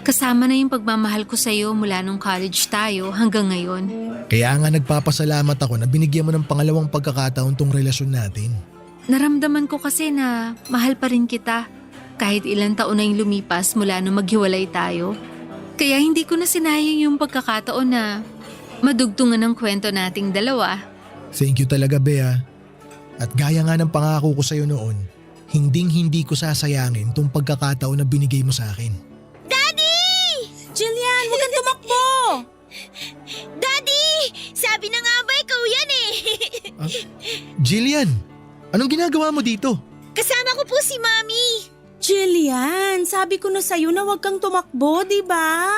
Kasama na yung pagmamahal ko sa'yo mula nung college tayo hanggang ngayon. Kaya nga nagpapasalamat ako na binigyan mo ng pangalawang pagkakataon tong relasyon natin. Naramdaman ko kasi na mahal pa rin kita kahit ilang taon na yung lumipas mula nung maghiwalay tayo. Kaya hindi ko na sinayang yung pagkakataon na madugtungan ng kwento nating dalawa. Thank you talaga, Bea. At gaya nga ng pangako ko sa'yo noon, hinding-hindi ko sasayangin tong pagkakataon na binigay mo sa akin. Jillian, huwag kang tumakbo! Daddy! Sabi na nga ba ikaw yan eh? Jillian, anong ginagawa mo dito? Kasama ko po si Mami. Jillian, sabi ko na sa'yo na huwag kang tumakbo, di ba?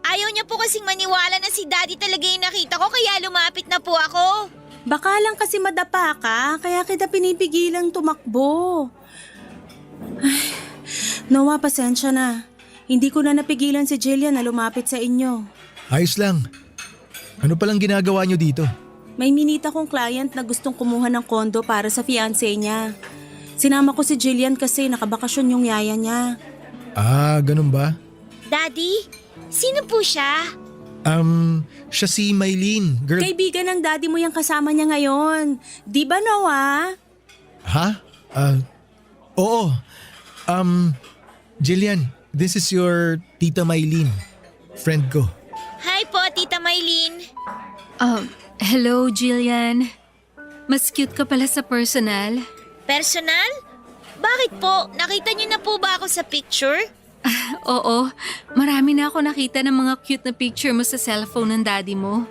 Ayaw niya po kasing maniwala na si Daddy talaga yung nakita ko kaya lumapit na po ako. Baka lang kasi madapa ka, kaya kita pinipigilang tumakbo. Ay, Noah, pasensya na. Hindi ko na napigilan si Jillian na lumapit sa inyo. Ayos lang. Ano palang ginagawa nyo dito? May minita kong client na gustong kumuha ng kondo para sa fiancé niya. Sinama ko si Jillian kasi nakabakasyon yung yaya niya. Ah, ganun ba? Daddy, sino po siya? Siya si Maylene. Girl, Kaibigan ng daddy mo yung kasama niya ngayon. Di ba, Noah? ha? Oo. Jillian, this is your Tita Maylene. Friend ko. Hi po, Tita Maylene. Hello, Jillian. Mas cute ka pala sa personal. Personal? Bakit po? Nakita niyo na po ba ako sa picture? Oo, marami na ako nakita ng mga cute na picture mo sa cellphone ng daddy mo.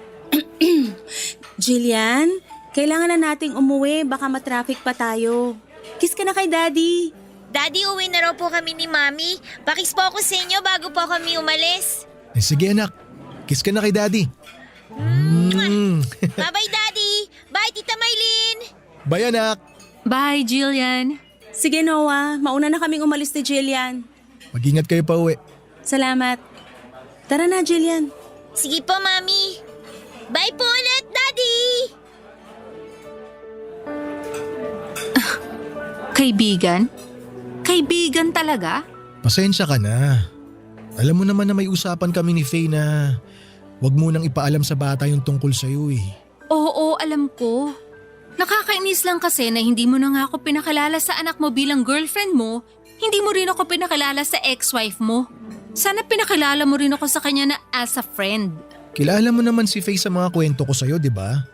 Jillian, kailangan na nating umuwi. Baka matraffic pa tayo. Kiss ka na kay daddy. Daddy, uwi na raw po kami ni Mami. Pakis po ako sa inyo bago po kami umalis. Sige anak, kiss ka na kay daddy. Bye-bye, Daddy. Bye, Tita Maylene. Bye anak. Bye, Jillian. Sige, Noah. Mauna na kaming umalis ni Jillian. Mag-ingat kayo pa uwi. Salamat. Tara na, Jillian. Sige po, Mami. Bye po ulit, Daddy. Kaibigan? Kaibigan talaga? Pasensya ka na. Alam mo naman na may usapan kami ni Faye na wag mo nang ipaalam sa bata yung tungkol sa'yo eh. Oo, alam ko. Nakakainis lang kasi na hindi mo na nga ako pinakilala sa anak mo bilang girlfriend mo, hindi mo rin ako pinakilala sa ex-wife mo. Sana pinakilala mo rin ako sa kanya na as a friend. Kilala mo naman si Faye sa mga kwento ko sa'yo, di ba?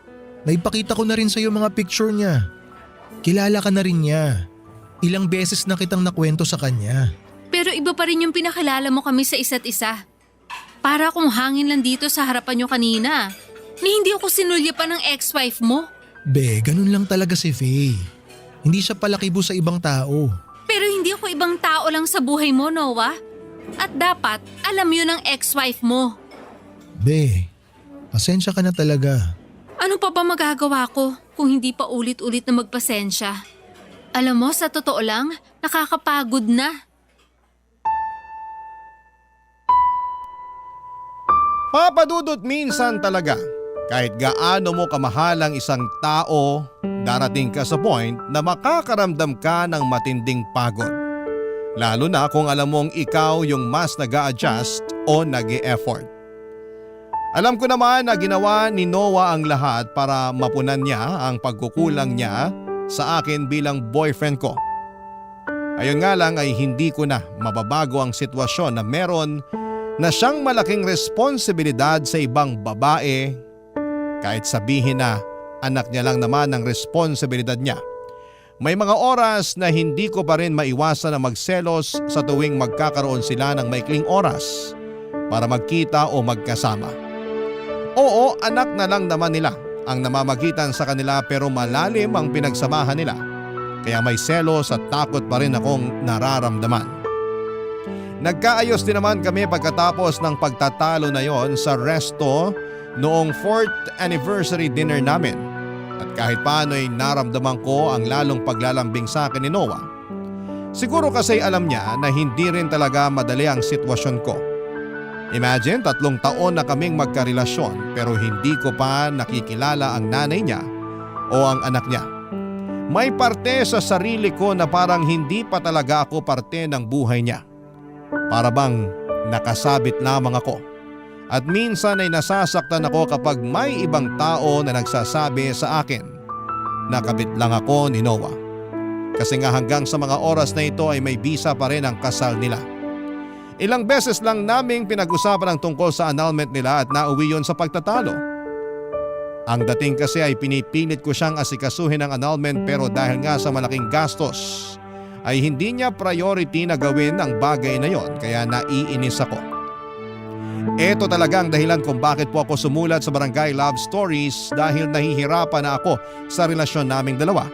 Naipakita ko na rin sa'yo mga picture niya. Kilala ka na rin niya. Ilang beses na kitang nakwento sa kanya. Pero iba pa rin yung pinakilala mo kami sa isa't isa. Para akong hangin lang dito sa harapan nyo kanina. Ni hindi ako sinulya pa ng ex-wife mo. Be, ganun lang talaga si Faye. Hindi siya palakibo sa ibang tao. Pero hindi ako ibang tao lang sa buhay mo, Noah. At dapat alam yun ng ex-wife mo. Be, pasensya ka na talaga. Ano pa ba magagawa ko kung hindi pa ulit-ulit na magpasensya? Alam mo, sa totoo lang, nakakapagod na. Papadudot minsan talaga. Kahit gaano mo kamahal ang isang tao, darating ka sa point na makakaramdam ka ng matinding pagod. Lalo na kung alam mong ikaw yung mas nag-a-adjust o nag-e-effort. Alam ko naman na ginawa ni Noah ang lahat para mapunan niya ang pagkukulang niya sa akin bilang boyfriend ko. Ayun nga lang ay hindi ko na mababago ang sitwasyon na meron na siyang malaking responsibilidad sa ibang babae kahit sabihin na anak niya lang naman ang responsibilidad niya. May mga oras na hindi ko pa rin maiwasan na magselos sa tuwing magkakaroon sila ng maikling oras para magkita o magkasama. Oo, anak na lang naman nila ang namamagitan sa kanila pero malalim ang pinagsamahan nila. Kaya may selos at takot pa rin akong nararamdaman. Nagkaayos din naman kami pagkatapos ng pagtatalo na yon sa resto noong 4th anniversary dinner namin. At kahit paano ay naramdaman ko ang lalong paglalambing sa akin ni Noah. Siguro kasi alam niya na hindi rin talaga madali ang sitwasyon ko. Imagine 3 taon na kaming magkarelasyon pero hindi ko pa nakikilala ang nanay niya o ang anak niya. May parte sa sarili ko na parang hindi pa talaga ako parte ng buhay niya. Para bang nakasabit lamang ako. At minsan ay nasasaktan ako kapag may ibang tao na nagsasabi sa akin na kabit lang ako ni Noah. Kasi nga hanggang sa mga oras na ito ay may bisa pa rin ang kasal nila. Ilang beses lang naming pinag-usapan ang tungkol sa annulment nila at nauwi yon sa pagtatalo. Ang dating kasi ay pinipilit ko siyang asikasuhin ang annulment pero dahil nga sa malaking gastos ay hindi niya priority na gawin ang bagay na yon kaya naiinis ako. Ito talaga ang dahilan kung bakit po ako sumulat sa Barangay Love Stories dahil nahihirapan na ako sa relasyon naming dalawa.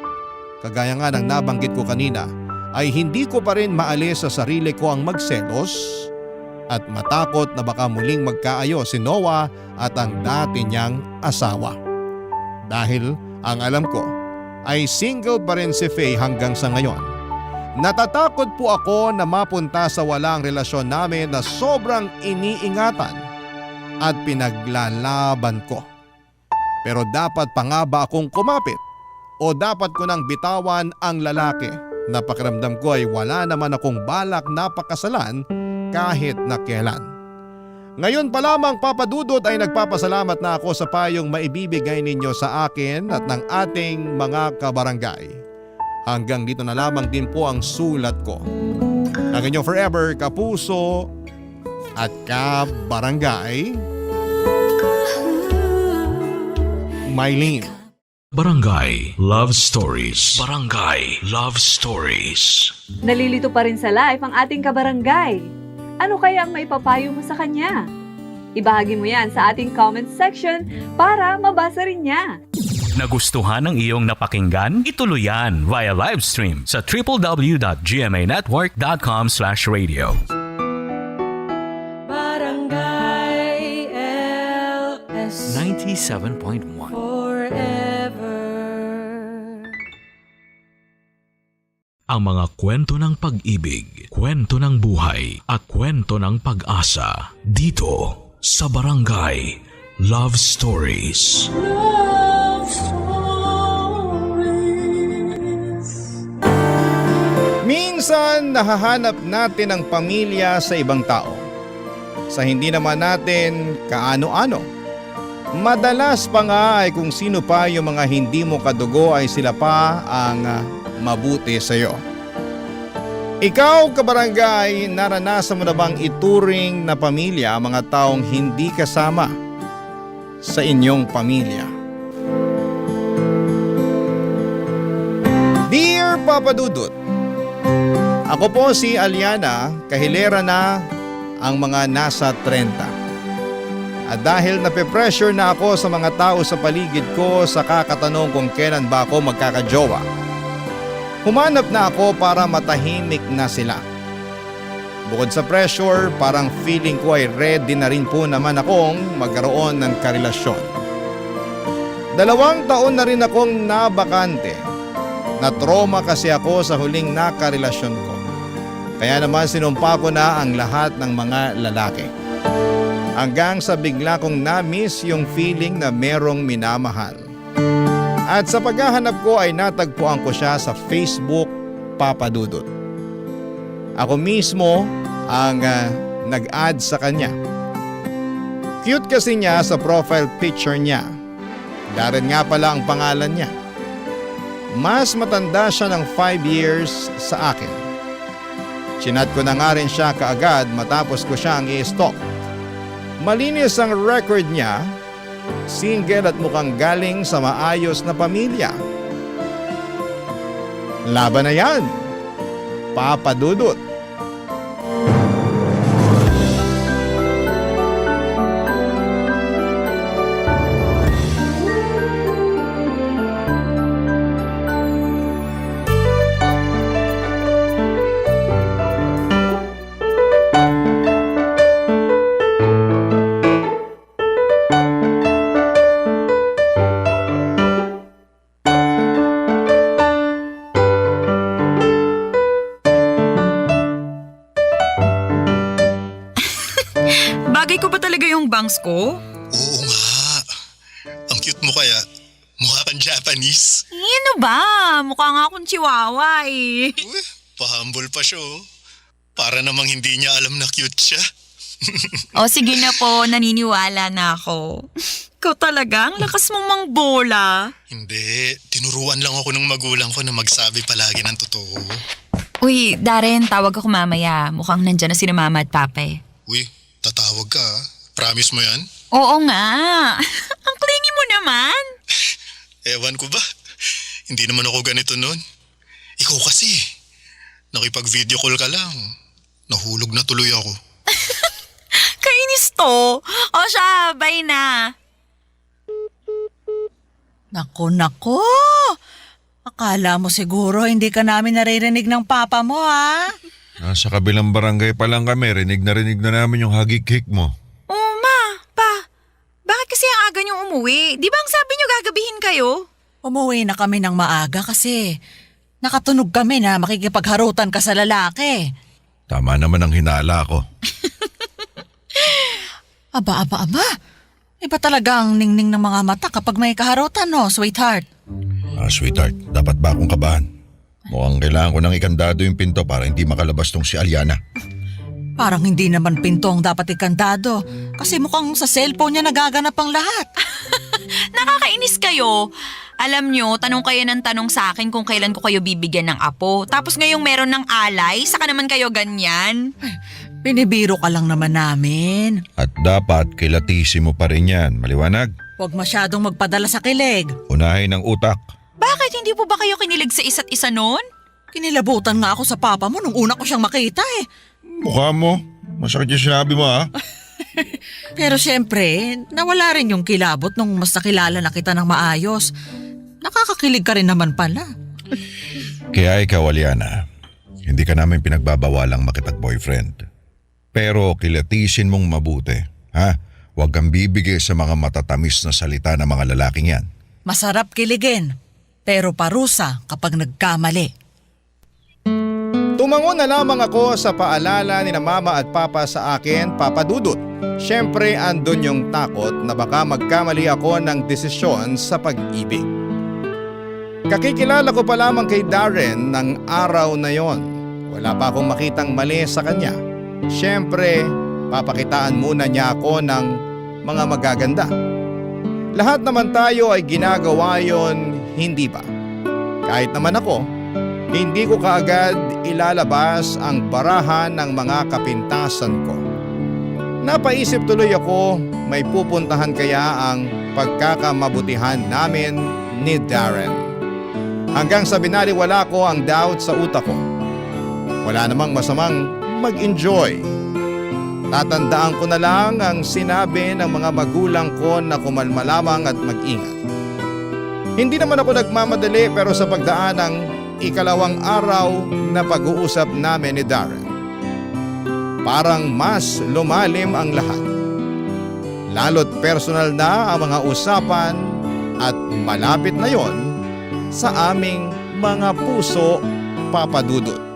Kagaya nga ng nabanggit ko kanina ay hindi ko pa rin maalis sa sarili ko ang magselos at matakot na baka muling magkaayos si Noah at ang dati niyang asawa. Dahil ang alam ko ay single pa rin si Faye hanggang sa ngayon. Natatakot po ako na mapunta sa walang relasyon namin na sobrang iniingatan at pinaglalaban ko. Pero dapat pa nga ba akong kumapit o dapat ko nang bitawan ang lalaki na pakiramdam ko ay wala naman akong balak na pakasalan kahit na kailan. Ngayon pa lamang Papa Dudut ay nagpapasalamat na ako sa payong maibibigay ninyo sa akin at ng ating mga kabarangay. Hanggang dito na lamang din po ang sulat ko. Ang inyong forever kapuso at kabarangay, Mylene. Barangay Love Stories. Barangay Love Stories. Nalilito pa rin sa life ang ating kabarangay. Ano kaya ang maipapayo mo sa kanya? Ibahagi mo yan sa ating comment section para mabasa rin niya. Nagustuhan ng iyong napakinggan? Ituloy yan via live stream sa www.gmanetwork.com/radio. Barangay LS 97.1 Forever. Ang mga kwento ng pag-ibig, kwento ng buhay at kwento ng pag-asa dito sa Barangay Love Stories. Love Stories. Minsan nahahanap natin ang pamilya sa ibang tao. Sa hindi naman natin kaano-ano. Madalas pa nga ay kung sino pa yung mga hindi mo kadugo ay sila pa ang mabuti sa iyo. Ikaw, kabarangay, naranasan mo na bang ituring na pamilya ang mga taong hindi kasama sa inyong pamilya? Dear Papa Dudut, ako po si Aliana, kahilera na ang mga nasa 30. At dahil nape-pressure na ako sa mga tao sa paligid ko sa kakatanong kung kailan ba ako magkakajowa, humanap na ako para matahimik na sila. Bukod sa pressure, parang feeling ko ay ready na rin po naman akong magkaroon ng karelasyon. 2 taon na rin akong nabakante. Na-trauma kasi ako sa huling nakarelasyon ko. Kaya naman sinumpa ko na ang lahat ng mga lalaki. Hanggang sa bigla kong na-miss yung feeling na merong minamahal. At sa paghahanap ko ay natagpuan ko siya sa Facebook, Papa Dudut. Ako mismo ang nag-add sa kanya. Cute kasi niya sa profile picture niya. Darren nga pala ang pangalan niya. Mas matanda siya ng 5 years sa akin. Chinat ko na nga rin siya kaagad matapos ko siyang i-stalk. Malinis ang record niya, single at mukhang galing sa maayos na pamilya. Laban na yan, Papa Dudut. Bagay ko ba talaga yung bangs ko? Oo nga. Ang cute mo kaya. Mukha kang Japanese. Ano ba? Mukha nga akong chihuahua eh. Uy, pa-humble pa siya oh. Para namang hindi niya alam na cute siya. O sige na po, naniniwala na ako. Ikaw talaga, ang lakas mong mangbola. Hindi, tinuruan lang ako ng magulang ko na magsabi palagi ng totoo. Uy, Darren, tawag ako mamaya. Mukhang nandyan na si mama at papa eh. Uy, tatawag ka ah. Promise mo yan? Oo nga. Ang clingy mo naman. Ewan ko ba? Hindi naman ako ganito nun. Ikaw kasi. Nakipag-video call ka lang. Nahulog na tuloy ako. Kainis to. O siya, bye na. Nako. Akala mo siguro hindi ka namin naririnig ng papa mo, ha? Nasa kabilang barangay pa lang kami, rinig na namin yung hagik-hik mo. Oh, ma, pa. Bakit kasi ang aga niyong umuwi? Di ba ang sabi niyo gagabihin kayo? Umuwi na kami ng maaga kasi nakatunog kami na makikipagharutan ka sa lalaki. Tama naman ang hinala ko. Aba. Iba talaga ang ningning ng mga mata kapag may kaharutan, no, sweetheart? Sweetheart, dapat ba akong kabahan? Mukhang kailangan ko nang ikandado yung pinto para hindi makalabas tong si Aliana. Parang hindi naman pinto ang dapat ikandado kasi mukhang sa cellphone niya nagaganap ang lahat. Nakakainis kayo. Alam nyo, tanong kayo ng tanong sa akin kung kailan ko kayo bibigyan ng apo. Tapos ngayong meron ng alay, saka naman kayo ganyan. Binibiro ka lang naman namin. At dapat kilatisi mo pa rin yan, maliwanag? Huwag masyadong magpadala sa kilig. Unahin ang utak. Bakit hindi po ba kayo kinilig sa isa't isa noon? Kinilabutan nga ako sa papa mo nung una ko siyang makita eh. Mukha mo. Masakit yung sinabi mo ha. Pero syempre, nawala rin yung kilabot nung mas nakilala na kita ng maayos. Nakakakilig ka rin naman pala. Kaya ikaw, Aliana, hindi ka namin pinagbabawalang makipag-boyfriend. Pero kilatisin mong mabuti, ha? Huwag kang bibigay sa mga matatamis na salita ng mga lalaking yan. Masarap kiligin, pero parusa kapag nagkamali. Tumango na lamang ako sa paalala ni na mama at papa sa akin, Papa Dudut. Siyempre andun yung takot na baka magkamali ako ng desisyon sa pag-ibig. Kakikilala ko pa lamang kay Darren ng araw na yon. Wala pa akong makitang mali sa kanya. Siyempre, papakitaan muna niya ako ng mga magaganda. Lahat naman tayo ay ginagawa yon, hindi ba? Kahit naman ako, hindi ko kaagad ilalabas ang barahan ng mga kapintasan ko. Napaisip tuloy ako, may pupuntahan kaya ang pagkakamabutihan namin ni Darren. Hanggang sa binaliwala ko ang doubt sa utak ko. Wala namang masamang mag-enjoy. Tatandaan ko na lang ang sinabi ng mga magulang ko na kumalma lamang at mag-ingat. Hindi naman ako nagmamadali pero sa pagdaan ng ikalawang araw na pag-uusap namin ni Darren, parang mas lumalim ang lahat. Lalo't personal na ang mga usapan at malapit na yon sa aming mga puso, Papa Dudut.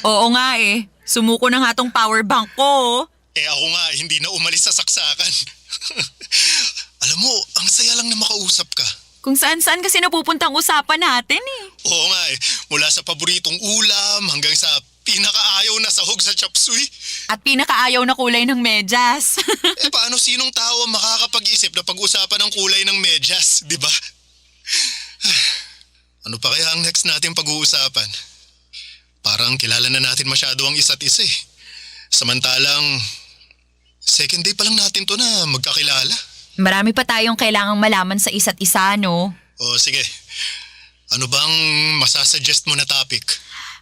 Oo nga eh. Sumuko na nga tong power bank ko. Ako nga, hindi na umalis sa saksakan. Alam mo, ang saya lang na makausap ka. Kung saan-saan kasi napupuntang usapan natin eh. Oo nga mula sa paboritong ulam hanggang sa pinakaayaw na sahog sa chop suey. At pinakaayaw na kulay ng medyas. Paano sinong tao ang makakapag-isip na pag-usapan ng kulay ng medyas, di ba? Ano pa kaya ang next natin pag-uusapan? Parang kilala na natin masyado ang isa't isa eh. Samantalang, second day pa lang natin to na magkakilala. Marami pa tayong kailangang malaman sa isa't isa, no? O sige, ano bang masasuggest mo na topic?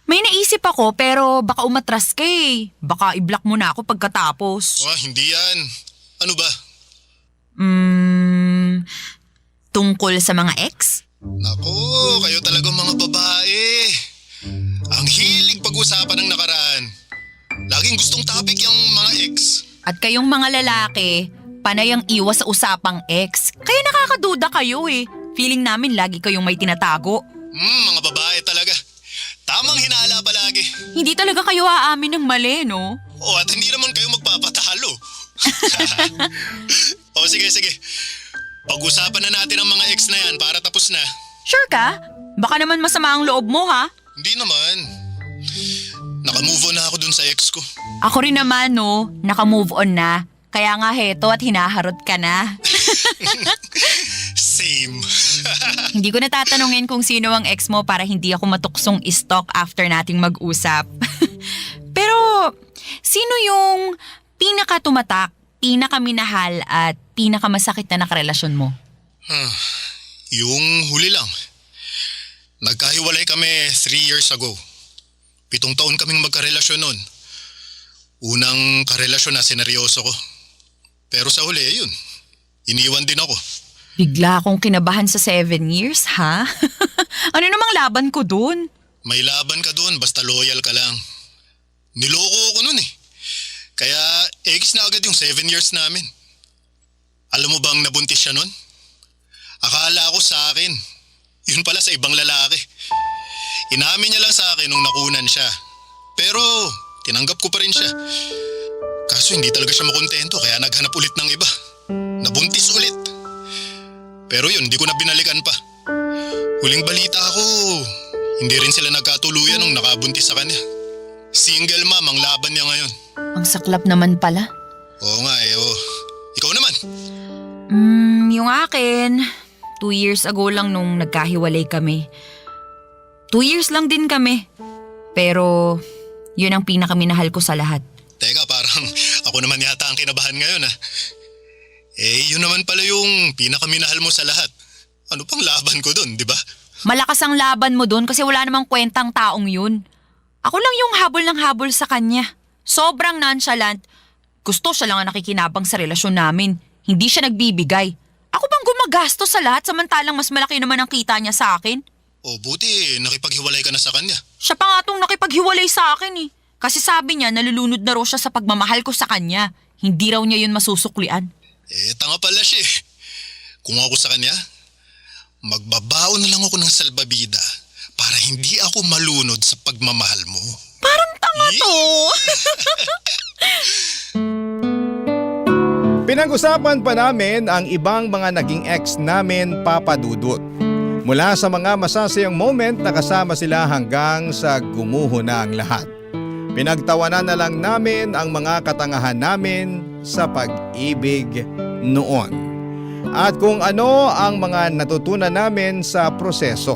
May naisip ako pero baka umatras ka eh. Baka i-block mo na ako pagkatapos. Hindi yan. Ano ba? Tungkol sa mga ex? Nako, kayo talagang mga babae. Ang hilig pag-usapan ng nakaraan. Laging gustong topic yung mga ex. At kayong mga lalaki, panay ang iwas sa usapang ex. Kaya nakakaduda kayo eh. Feeling namin lagi kayong may tinatago. Mga babae talaga. Tamang hinala palagi. Hindi talaga kayo aamin ng mali, no? At hindi naman kayo magpapatalo. Sige. Pag-usapan na natin ang mga ex na yan para tapos na. Sure ka? Baka naman masama ang loob mo, ha? Hindi naman. Naka-move on na ako dun sa ex ko. Ako rin naman, no? Naka-move on na. Kaya nga heto at hinaharot ka na. Same. Hindi ko natatanungin kung sino ang ex mo para hindi ako matuksong istalk after nating mag-usap. Pero, sino yung pinaka-tumatak, pinaka-minahal at pinakamasakit na nakarelasyon mo? Yung huli lang. Nagkahiwalay kami 3 years ago. 7 taon kaming magkarelasyon noon. Unang karelasyon na sineryoso ko. Pero sa huli, yun. Iniwan din ako. Bigla akong kinabahan sa 7 years, ha? Ano namang laban ko dun? May laban ka doon, basta loyal ka lang. Niloko ako noon eh. Kaya X na agad yung 7 years namin. Alam mo bang nabuntis siya noon? Akala ko sa akin. Yun pala sa ibang lalaki. Inamin niya lang sa akin nung nakunan siya. Pero tinanggap ko pa rin siya. Kaso hindi talaga siya makontento kaya naghanap ulit ng iba. Nabuntis ulit. Pero yun, hindi ko na binalikan pa. Huling balita ko, hindi rin sila nagkatuluyan nung nakabuntis sa kanya. Single mom ang laban niya ngayon. Ang saklap naman pala. Oo nga eh, oh. Ikaw naman. Yung akin, 2 years ago lang nung nagkahiwalay kami. 2 years lang din kami. Pero yun ang pinakaminahal ko sa lahat. Teka, parang ako naman yata ang kinabahan ngayon ah. Eh, yun naman pala yung pinakaminahal mo sa lahat. Ano pang laban ko dun, di ba? Malakas ang laban mo doon kasi wala namang kwentang taong yun. Ako lang yung habol ng habol sa kanya. Sobrang nonchalant. Gusto siya lang ang nakikinabang sa relasyon namin. Hindi siya nagbibigay. Ako bang gumagastos sa lahat samantalang mas malaki naman ang kita niya sa akin? O buti, nakipaghiwalay ka na sa kanya. Siya pa nga tong nakipaghiwalay sa akin eh. Kasi sabi niya nalulunod na raw siya sa pagmamahal ko sa kanya. Hindi raw niya yun masusuklian. Eh, tanga pala siya eh. Kung ako sa kanya, magbabaon na lang ako ng salbabida para hindi ako malunod sa pagmamahal mo. Parang tanga to. Pinag-usapan pa namin ang ibang mga naging ex namin, Papa Dudut. Mula sa mga masasayang moment na kasama sila hanggang sa gumuho na ang lahat. Pinagtawanan na lang namin ang mga katangahan namin sa pag-ibig noon. At kung ano ang mga natutunan namin sa proseso.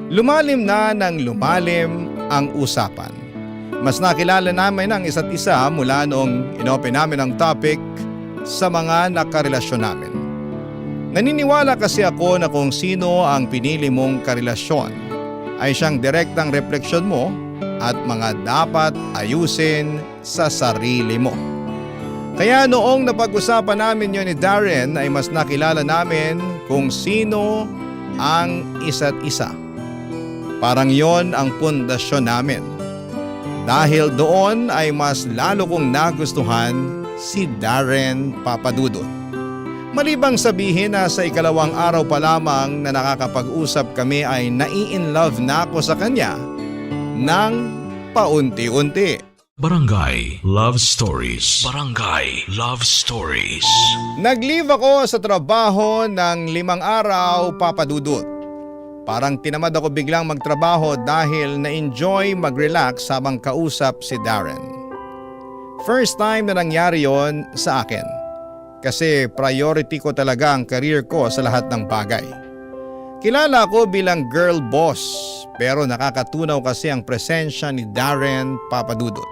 Lumalim na ng lumalim ang usapan. Mas nakilala namin ang isa't isa mula noong inopen namin ang topic sa mga nakarelasyon namin. Naniniwala kasi ako na kung sino ang pinili mong karelasyon ay siyang direktang refleksyon mo at mga dapat ayusin sa sarili mo. Kaya noong napag-usapan namin yun ni Darren ay mas nakilala namin kung sino ang isa't isa. Parang yon ang pundasyon namin. Dahil doon ay mas lalo kong nagustuhan si Darren, Papa Dudut. Malibang sabihin na sa ikalawang araw pa lamang na nakakapag-usap kami ay nai-in-love na ako sa kanya ng paunti-unti. Barangay Love Stories. Barangay Love Stories. Nag-leave ako sa trabaho ng 5 araw, Papa Dudut. Parang tinamad ako biglang magtrabaho dahil na-enjoy mag-relax habang kausap si Darren. First time na nangyari yon sa akin. Kasi priority ko talaga ang career ko sa lahat ng bagay. Kilala ko bilang girl boss pero nakakatunaw kasi ang presensya ni Darren, Papa Dudut.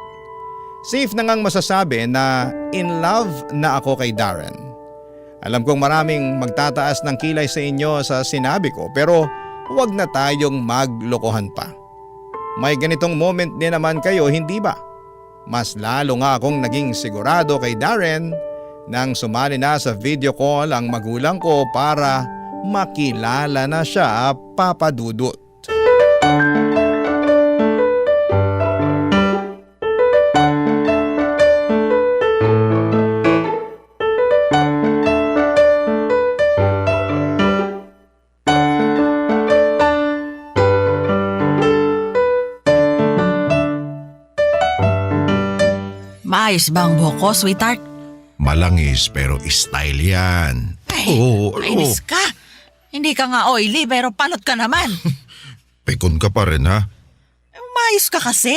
Safe na ngang masasabi na in love na ako kay Darren. Alam kong maraming magtataas ng kilay sa inyo sa sinabi ko pero huwag na tayong maglokohan pa. May ganitong moment din naman kayo, hindi ba? Mas lalo nga akong naging sigurado kay Darren nang sumali na sa video call ang magulang ko para makilala na siya, Papa Dudut. Maayos ba ang buhok ko, sweetheart? Malangis pero style yan. Ay, mainis ka. Hindi ka nga oily pero palot ka naman. Pekon ka pa rin ha? Maayos ka kasi.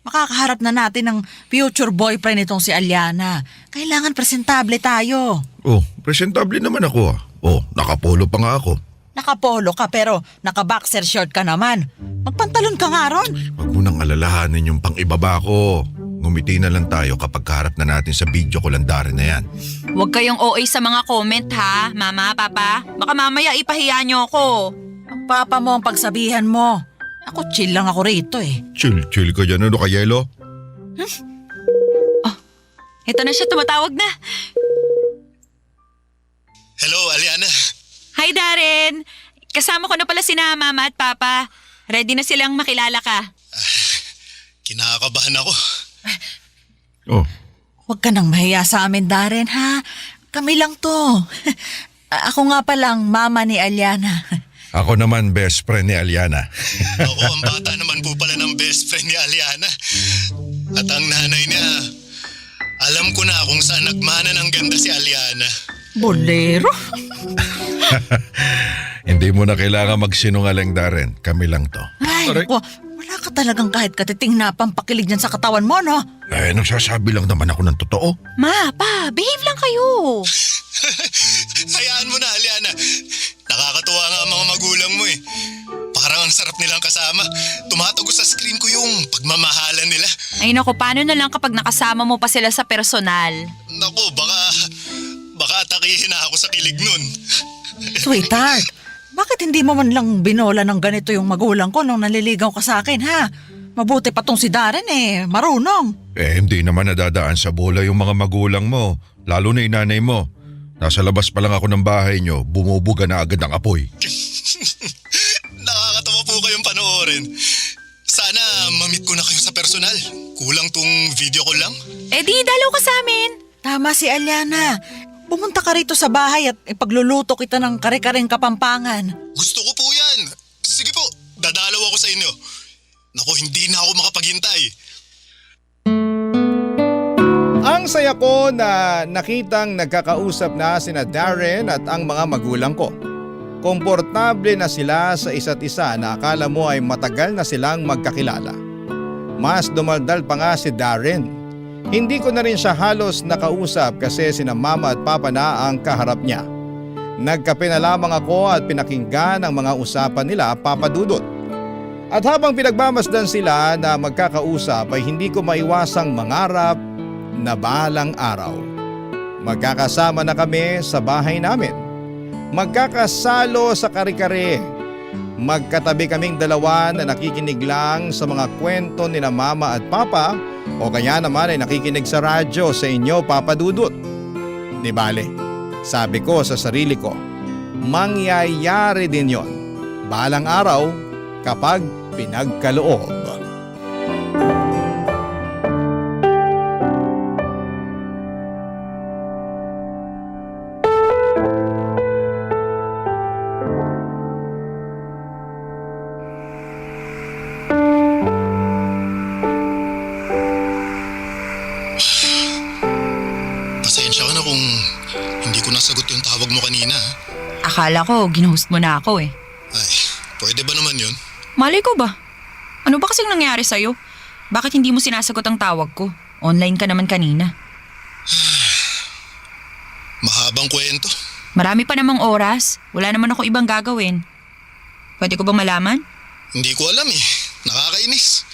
Makakaharap na natin ng future boyfriend itong si Aliana. Kailangan presentable tayo. Oh, presentable naman ako ah. Oh, nakapolo pa nga ako. Nakapolo ka pero naka-boxer short ka naman. Magpantalon ka nga ron. Huwag mo nang alalahanin yung pang-ibaba ko. ngumiti na lang tayo kapag kaharap na natin sa video ko landarin na yan. Huwag kayong OA sa mga comment ha, Mama, Papa. Baka mamaya ipahiya niyo ako. Ang papa mo ang pagsabihan mo. Ako chill lang ako rito eh. Chill ka dyan, ano ka, Yelo? Ito na siya, tumatawag na. Hello, Aliana. Hi, Darren. Kasama ko na pala sina Mama at Papa. Ready na silang makilala ka. Kinakabahan ako. Oh, Huwag ka nang mahiya sa amin, Darren, ha? Kami lang to. Ako nga palang mama ni Aliana. ako naman best friend ni Aliana. Ako, ang bata naman po pala ng best friend ni Aliana. At ang nanay niya, alam ko na kung saan nagmana ng ganda si Aliana. Bolero? Hindi mo na kailangan magsinungaling, Darren. Kami lang to. Ay, naku, wala ka talagang kahit katiting na pampakilig niyan sa katawan mo, no? Nagsasabi lang naman ako ng totoo. Ma, Pa, behave lang kayo. Hayaan mo na, Aliana. Nakakatuwa nga ang mga magulang mo eh. Parang ang sarap nilang kasama. Tumatago sa screen ko yung pagmamahalan nila. Ay naku, paano na lang kapag nakasama mo pa sila sa personal? Naku, baka atakihin na ako sa kilig nun. Sweetheart, bakit hindi mo man lang binola ng ganito yung magulang ko nung naliligaw ka sa akin, ha? Mabuti pa tong si Darren eh, marunong. Hindi naman nadadaan sa bola yung mga magulang mo. Lalo na yung nanay mo. Nasa labas pa lang ako ng bahay nyo, bumubuga na agad ang apoy. Nakakatawa po kayong panoorin. Sana mamit ko na kayo sa personal. Kulang tong video ko lang. Eh di, dalaw ka sa amin. Tama si Aliana. Pumunta ka rito sa bahay at ipagluluto kita ng kare-kareng kapampangan. Gusto ko po yan. Sige po, dadalaw ako sa inyo. Naku, hindi na ako makapaghintay. Ang saya ko na nakitang nagkakausap na sina Darren at ang mga magulang ko. Komportable na sila sa isa't isa na akala mo ay matagal na silang magkakilala. Mas dumaldal pa nga si Darren. Hindi ko na rin siya halos nakausap kasi sina Mama at Papa na ang kaharap niya. Nagkape na lamang ako at pinakinggan ang mga usapan nila, Papa Dudut. At habang pinagmamasdan sila na magkakausap ay hindi ko maiwasang mangarap na balang araw magkakasama na kami sa bahay namin. Magkakasalo sa kare-kare. Magkatabi kaming dalawa na nakikinig lang sa mga kwento ni na Mama at Papa o kaya naman ay nakikinig sa radyo sa inyo, Papa Dudut. Di bale, sabi ko sa sarili ko, mangyayari din yon balang araw kapag pinagkaloob. Pasensya ka na kung hindi ko nasagot yung tawag mo kanina. Akala ko, ginuhost mo na ako eh. Ay, pwede ba naman yun? Malay ko ba? Ano ba kasing nangyari sa'yo? Bakit hindi mo sinasagot ang tawag ko? Online ka naman kanina. Mahabang kwento. Marami pa namang oras. Wala naman ako ibang gagawin. Pwede ko bang malaman? Hindi ko alam eh. Nakakainis.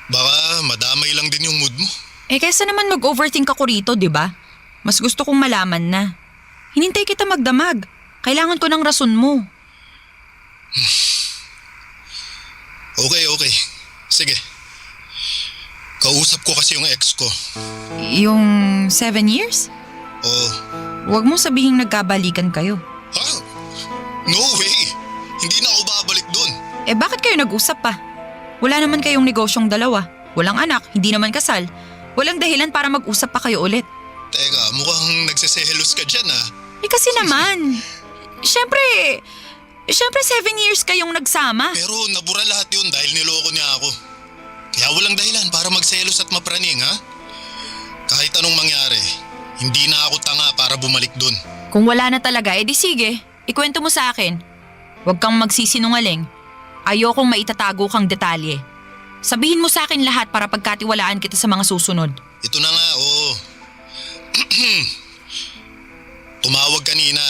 Baka madamay lang din yung mood mo. Eh kaysa naman mag-overthink ako rito, di ba? Mas gusto kong malaman na. Hinintay kita magdamag. Kailangan ko ng rason mo. Okay. Sige. Kausap ko kasi yung ex ko. Yung 7 years? Oo. Huwag mong sabihing nagkabalikan kayo. Ha? No way! Hindi na ako babalik dun. Eh bakit kayo nag-usap pa? Wala naman kayong negosyong dalawa. Walang anak, hindi naman kasal. Walang dahilan para mag-usap pa kayo ulit. Teka, mukhang nagseselos ka dyan ah. Eh kasi naman. Siyempre 7 years kayong nagsama. Pero nabura lahat yun dahil niloko niya ako. Kaya walang dahilan para magselos at mapraning ha? Kahit anong mangyari, hindi na ako tanga para bumalik dun. Kung wala na talaga, edi sige. Ikwento mo sa akin. Huwag kang magsisinungaling. Ayokong maitatago kang detalye. Sabihin mo sa akin lahat para pagkatiwalaan kita sa mga susunod. Ito na nga, oo. Tumawag kanina.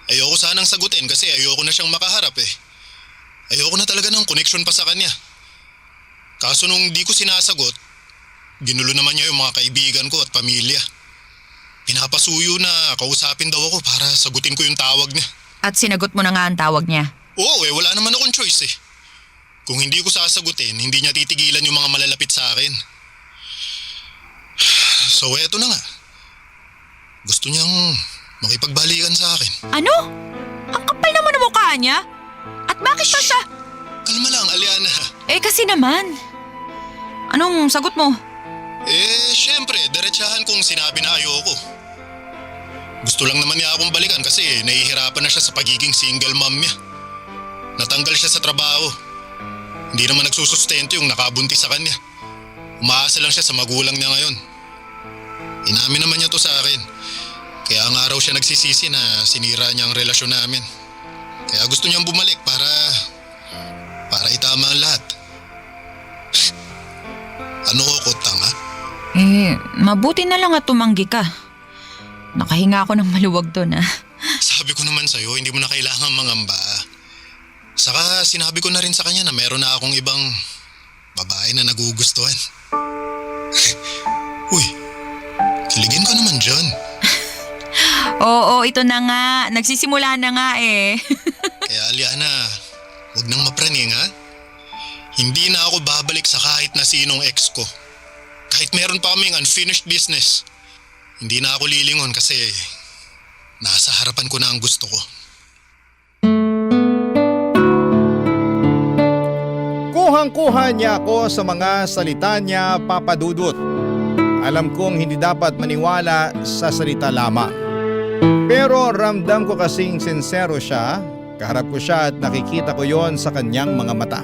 Ayoko sanang sagutin kasi ayoko na siyang makaharap eh. Ayoko na talaga ng connection pa sa kanya. Kaso nung di ko sinasagot, ginulo naman niya yung mga kaibigan ko at pamilya. Pinapasuyo na kausapin daw ako para sagutin ko yung tawag niya. At sinagot mo na nga ang tawag niya. Oo wala naman akong choice eh. Kung hindi ko sasagutin, hindi niya titigilan yung mga malalapit sa akin. So eto na nga. Gusto niyang makipagbalikan sa akin. Ano? Ang kapal naman ng mukha niya. At bakit pa siya? Kalma lang, Aliana. Kasi naman. Anong sagot mo? Syempre, diretsahan kong sinabi na ayoko. Gusto lang naman niya akong balikan kasi nahihirapan na siya sa pagiging single mom niya. Natanggal siya sa trabaho. Hindi naman nagsusustento yung nakabuntis sa kanya. Umaasa lang siya sa magulang niya ngayon. Inamin naman niya to sa akin. Kaya nga raw siya nagsisisi na sinira niya ang relasyon namin. Kaya gusto niyang bumalik para itama ang lahat. Ano ko, tanga? Mabuti na lang at tumanggi ka. Nakahinga ako ng maluwag doon Sabi ko naman sa'yo, hindi mo na kailangan mangamba. Saka sinabi ko na rin sa kanya na meron na akong ibang babae na nagugustuhan. Uy, kiligin ka naman dyan. Oo, ito na nga. Nagsisimula na nga Kaya Aliana, huwag nang mapraning ha. Hindi na ako babalik sa kahit na sinong ex ko. Kahit meron pa kaming unfinished business. Hindi na ako lilingon kasi nasa harapan ko na ang gusto ko. Kuhang-kuha niya ako sa mga salita niya, Papa Dudut. Alam kong hindi dapat maniwala sa salita lamang. Pero ramdam ko kasing sincero siya, kaharap ko siya at nakikita ko yon sa kanyang mga mata.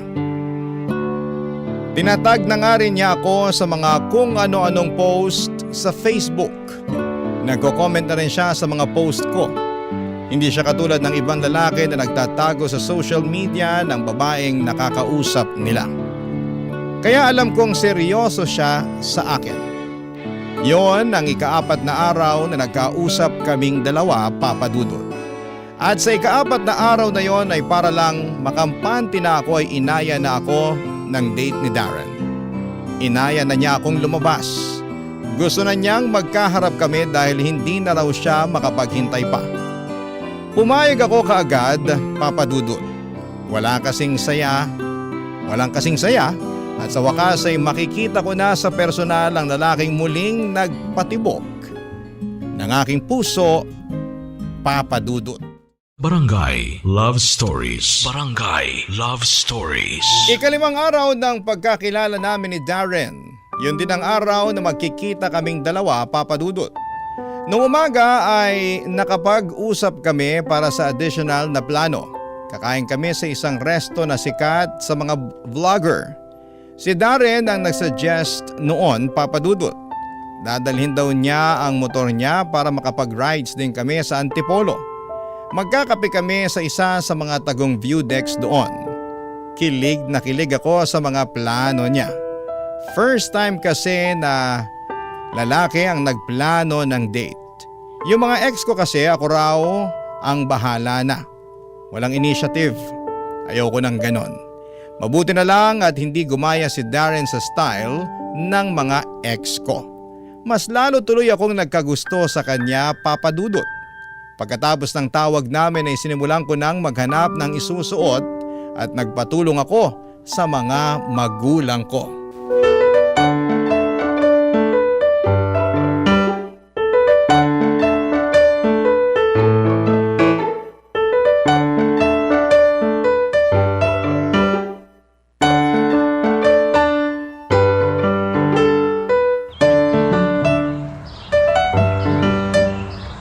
Tinatag na nga rin niya ako sa mga kung ano-anong post sa Facebook. Nagko-comment na rin siya sa mga post ko. Hindi siya katulad ng ibang lalaki na nagtatago sa social media ng babaeng nakakausap nila. Kaya alam kong seryoso siya sa akin. Yon ang ika-4 na araw na nagkausap kaming dalawa, Papa Dudut. At sa ika-4 na araw na yon ay para lang makampante na ako ay inaya na ako ng date ni Darren. Inaya na niya akong lumabas. Gusto na niyang magkaharap kami dahil hindi na raw siya makapaghintay pa. Pumayag ako kaagad, Papa Dudut. Walang kasing saya at sa wakas ay makikita ko na sa personal ang lalaking muling nagpatibok ng aking puso, Papa Dudut. Barangay Love Stories. Barangay Love Stories. Ika-5 araw ng pagkakilala namin ni Darren. Yun din ang araw na magkikita kaming dalawa, Papa Dudut. Noong umaga ay nakapag-usap kami para sa additional na plano. Kakain kami sa isang resto na sikat sa mga vlogger. Si Darren ang nagsuggest noon, Papa Dudut. Dadalhin daw niya ang motor niya para makapag-rides din kami sa Antipolo. Magkakape kami sa isa sa mga tagong view decks doon. Kilig na kilig ako sa mga plano niya. First time kasi na lalaki ang nagplano ng date. Yung mga ex ko kasi ako raw ang bahala na. Walang initiative. Ayoko ng ganon. Mabuti na lang at hindi gumaya si Darren sa style ng mga ex ko. Mas lalo tuloy akong nagkagusto sa kanya, Papa Dudut. Pagkatapos ng tawag namin ay sinimulan ko nang maghanap ng isusuot at nagpatulong ako sa mga magulang ko.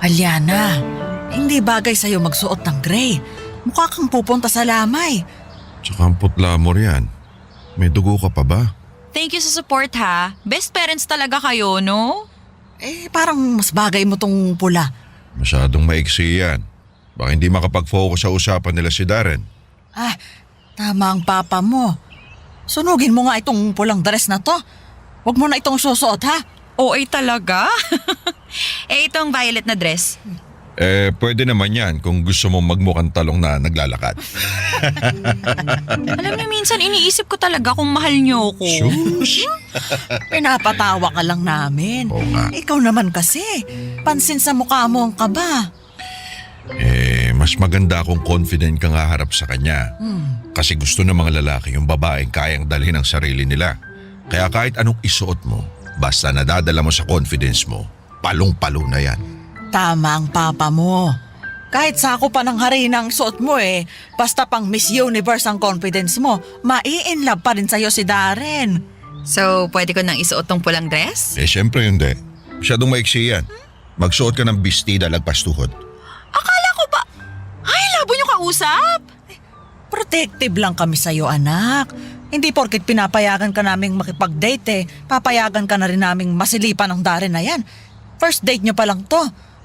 Aliana, hindi bagay sa'yo magsuot ng gray. Mukha kang pupunta sa lamay. Tsaka ang putla mo riyan. May dugo ka pa ba? Thank you sa support ha. Best parents talaga kayo, no? Parang mas bagay mo tong pula. Masyadong maiksi yan. Baka hindi makapag-focus sa usapan nila si Darren. Tama ang papa mo. Sunugin mo nga itong pulang dress na to. Huwag mo na itong susuot ha. Oo talaga? Itong violet na dress. Pwede naman yan kung gusto mong magmukhang talong na naglalakad. Alam niyo, minsan iniisip ko talaga kung mahal niyo ako. Shush! Pinapatawa ka lang namin. Oo nga. Ikaw naman kasi, pansin sa mukha mo ang kaba. Mas maganda kung confident kang haharap sa kanya. Kasi gusto ng mga lalaki yung babaeng kayang dalhin ang sarili nila. Kaya kahit anong isuot mo, basta nadadala mo sa confidence mo, palong-palo na yan. Tama ang papa mo. Kahit sako pa ng harina ang suot mo basta pang Miss Universe ang confidence mo, mai-inlove pa rin sa'yo si Darren. So, pwede ko nang isuot tong pulang dress? Siyempre hindi. Masyadong maiksi yan. Magsuot ka ng bestida lagpas tuhod. Akala ko ba? Ay, labo niyo kausap! Protective lang kami sa'yo, anak. Hindi porket pinapayagan ka naming makipag-date papayagan ka na rin naming masilipan ng Darren na yan. First date nyo pa lang to.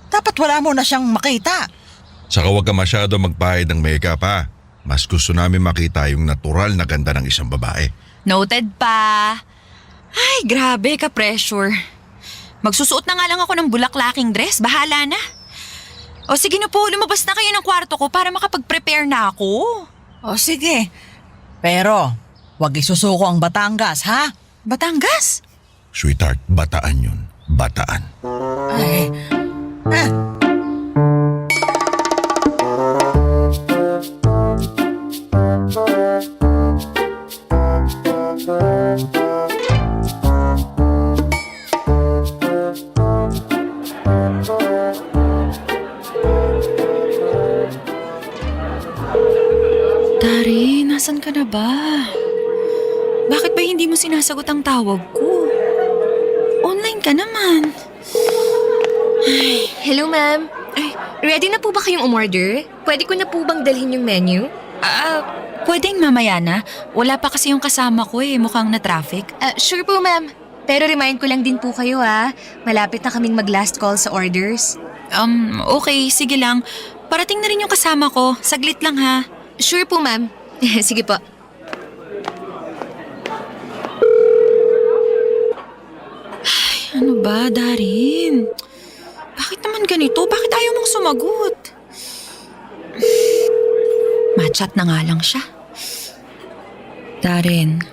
Dapat wala mo na siyang makita. Saka huwag ka masyado magpahid ng makeup ha. Mas gusto namin makita yung natural na ganda ng isang babae. Noted pa. Ay, grabe ka pressure. Magsusuot na nga lang ako ng bulaklaking dress. Bahala na. O sige na po, lumabas na kayo ng kwarto ko para makapag-prepare na ako. O sige. Pero, wag isusuko ang Batangas, ha? Batangas? Sweetheart, bataan yun. Bataan. Ay, Dari, nasan ka na ba? Bakit ba hindi mo sinasagot ang tawag ko? Online ka naman. Hello, ma'am. Ay, ready na po ba kayong umorder? Pwede ko na po bang dalhin yung menu? Pwedeng mamaya na. Wala pa kasi yung kasama ko mukhang na-traffic. Sure po, ma'am. Pero remind ko lang din po kayo malapit na kaming mag-last call sa orders. Okay, sige lang. Parating na rin yung kasama ko. Saglit lang ha. Sure po, ma'am. Sige po. Ano ba, Darin? Bakit naman ganito? Bakit ayaw mong sumagot? Machat na nga lang siya. Darin,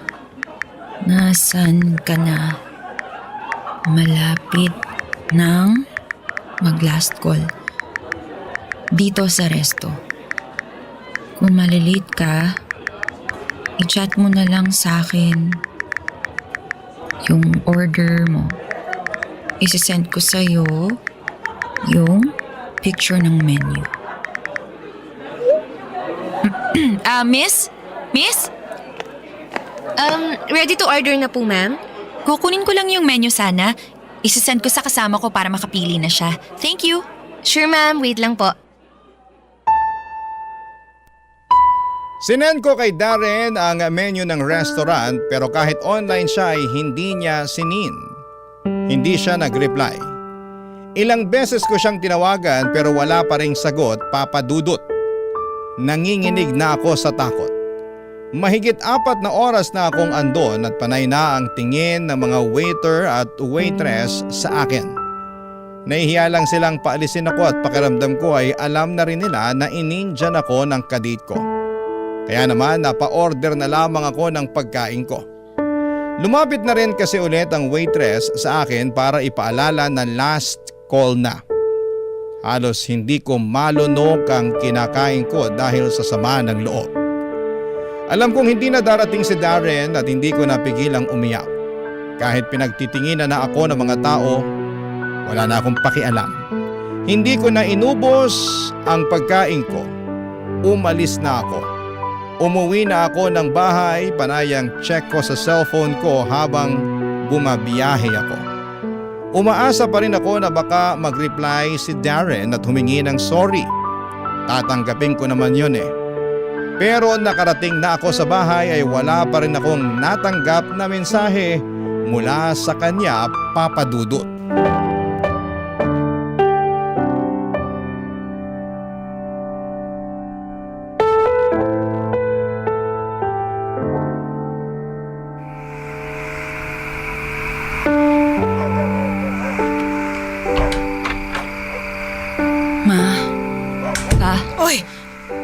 nasan ka na? Malapit ng mag-last call. Dito sa resto. Kung malilate ka, i-chat mo na lang sa akin yung order mo. Isisend ko sa'yo yung picture ng menu. Miss? Miss? Ready to order na po, ma'am? Kukunin ko lang yung menu sana. Isisend ko sa kasama ko para makapili na siya. Thank you. Sure, ma'am. Wait lang po. Sinend ko kay Darren ang menu ng restaurant pero kahit online siya ay hindi niya sinin. Hindi siya nag-reply. Ilang beses ko siyang tinawagan pero wala pa ring sagot, Papa Dudut. Nanginginig na ako sa takot. Mahigit 4 na oras na akong andon at panay na ang tingin ng mga waiter at waitress sa akin. Nahihiya lang silang paalisin ako at pakiramdam ko ay alam na rin nila na inindyan ako ng kadate ko. Kaya naman napa-order na lamang ako ng pagkain ko. Lumapit na rin kasi ulit ang waitress sa akin para ipaalala na last call na. Halos hindi ko malunok ang kinakain ko dahil sa sama ng loob. Alam kong hindi na darating si Darren at hindi ko napigilang umiyak. Kahit pinagtitinginan na ako ng mga tao, wala na akong pakialam. Hindi ko na inubos ang pagkain ko. Umalis na ako. Umuwi na ako ng bahay, panayang check ko sa cellphone ko habang bumabiyahe ako. Umaasa pa rin ako na baka mag-reply si Darren at humingi ng sorry. Tatanggapin ko naman yun Pero nakarating na ako sa bahay ay wala pa rin akong natanggap na mensahe mula sa kanya, Papa Dudut. Ma,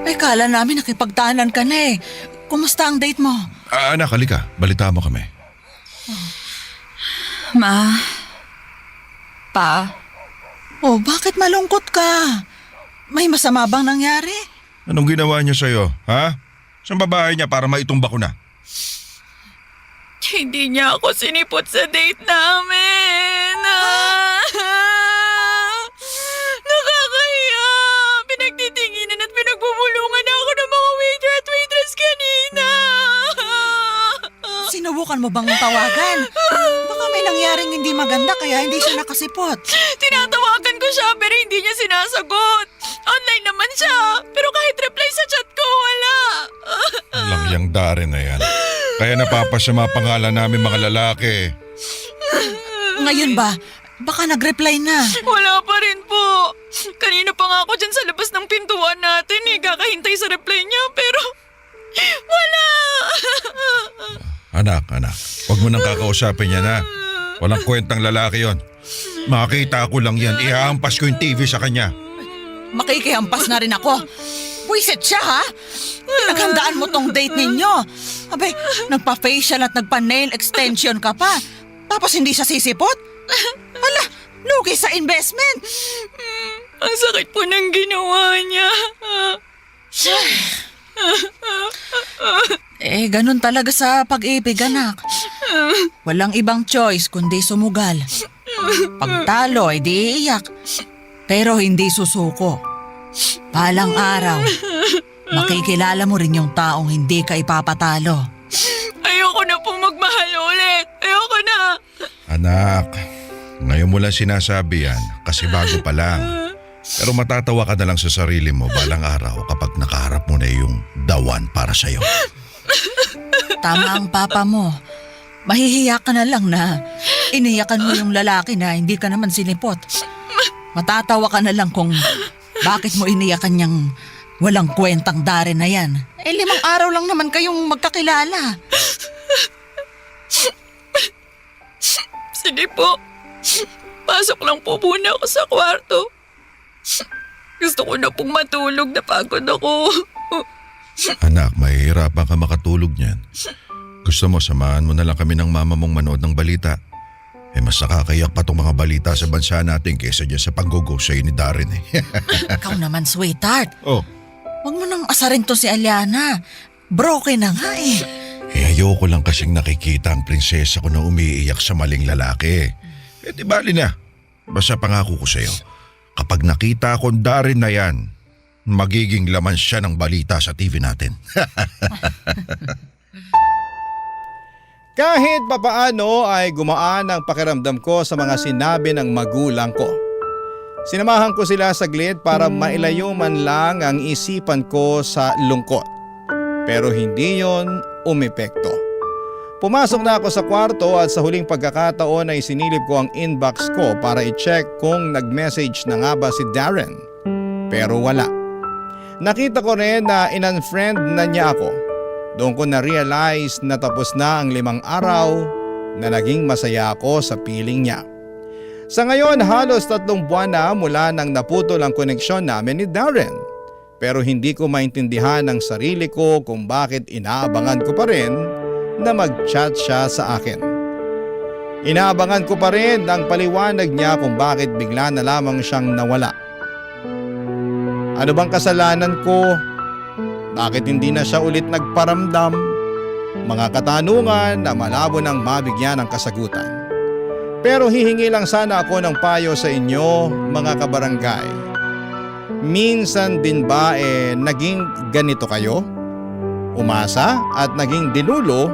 Ay, kala namin nakipagtahanan ka na eh. Kumusta ang date mo? Anak, halika. Balita mo kami. Ma. Pa. Oh, bakit malungkot ka? May masama bang nangyari? Anong ginawa niya sa'yo, ha? Saan babae niya para maitumba ko na? Hindi niya ako sinipot sa date namin. Nakakahiya. Pinagtitinginan at pinagbubulungan ako ng mga waiter at waitress kanina. Sinubukan mo bang tawagan? Baka may nangyaring hindi maganda kaya hindi siya nakasipot. Tinatawagan ko siya pero hindi niya sinasagot. Online naman siya pero kahit reply sa chat ko wala. Lang yung Darren na yan. Kaya napapasama pangalan namin mga lalaki. Ngayon ba? Baka nag-reply na. Wala pa rin po. Kanina pa nga ako dyan sa labas ng pintuan natin kakahintay sa reply niya pero wala. Anak, huwag mo nang kakausapin yan, ha? Walang kwentang lalaki yon. Makita ko lang yan, ihahampas ko yung TV sa kanya. Makikihampas na rin ako. Buisit siya, ha? Pinaghandaan mo tong date ninyo. Abay, nagpa-facial at nagpa-nail extension ka pa. Tapos hindi siya sisipot? Ala, lugi sa investment. Ang sakit po ng ginawa niya. Ganun talaga sa pag-ibig, anak. Walang ibang choice kundi sumugal. Pagtalo, di iiyak. Pero hindi susuko. Balang araw, makikilala mo rin yung taong hindi ka ipapatalo. Ayoko na po magmahal ulit. Ayoko na. Anak, ngayon mo lang sinasabi yan kasi bago pa lang. Pero matatawa ka na lang sa sarili mo balang araw kapag nakaharap mo na yung the one para sa'yo. Tama ang papa mo. Mahihiya ka na lang na iniyakan mo yung lalaki na hindi ka naman sinipot. Matatawa ka na lang kung bakit mo iniyakan niyang walang kwentang Darren na yan. 5 araw lang naman kayong magkakilala. Sige po. Pasok lang po muna ako sa kwarto. Gusto ko na pong matulog, napagod ako. Anak, mahihirapan ka makatulog niyan. Gusto mo samahan mo na lang kami ng mama mong manood ng balita. Mas nakakayak pa tong mga balita sa bansa natin kaysa dyan sa panggugo sa'yo ni Darren eh. Ikaw naman, sweetheart. Oh. Huwag mo nang asarin to si Aliana. Broken na nga eh. Ayoko lang kasing nakikita ang prinsesa ko na umiiyak sa maling lalaki. Di bali na. Basta pangako ko sa'yo, kapag nakita ko ang Darren na yan, magiging laman siya ng balita sa TV natin. Kahit papaano ay gumaan ang pakiramdam ko sa mga sinabi ng magulang ko. Sinamahan ko sila saglit para mailayo man lang ang isipan ko sa lungkot. Pero hindi yon umepekto. Pumasok na ako sa kwarto at sa huling pagkakataon ay sinilip ko ang inbox ko para i-check kung nag-message na nga ba si Darren. Pero wala. Nakita ko rin na in-unfriend na niya ako. Doon ko na-realize na tapos na ang 5 araw na naging masaya ako sa piling niya. Sa ngayon, halos 3 buwan na mula nang naputol ang koneksyon namin ni Darren. Pero hindi ko maintindihan ang sarili ko kung bakit inaabangan ko pa rin na mag-chat siya sa akin. Inaabangan ko pa rin ang paliwanag niya kung bakit bigla na lamang siyang nawala. Ano bang kasalanan ko? Bakit hindi na siya ulit nagparamdam? Mga katanungan na malabo nang mabigyan ng kasagutan. Pero hihingi lang sana ako ng payo sa inyo, mga kabarangay. Minsan din ba naging ganito kayo? Umasa at naging dinulo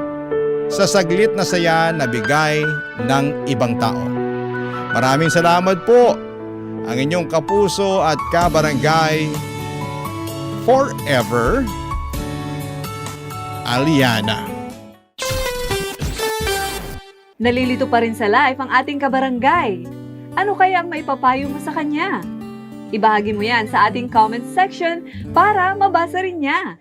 sa saglit na saya na bigay ng ibang tao. Maraming salamat po, ang inyong kapuso at kabarangay forever, Aliana. Nalilito pa rin sa live ang ating kabarangay. Ano kaya ang maipapayo mo sa kanya? Ibahagi mo yan sa ating comment section para mabasa rin niya.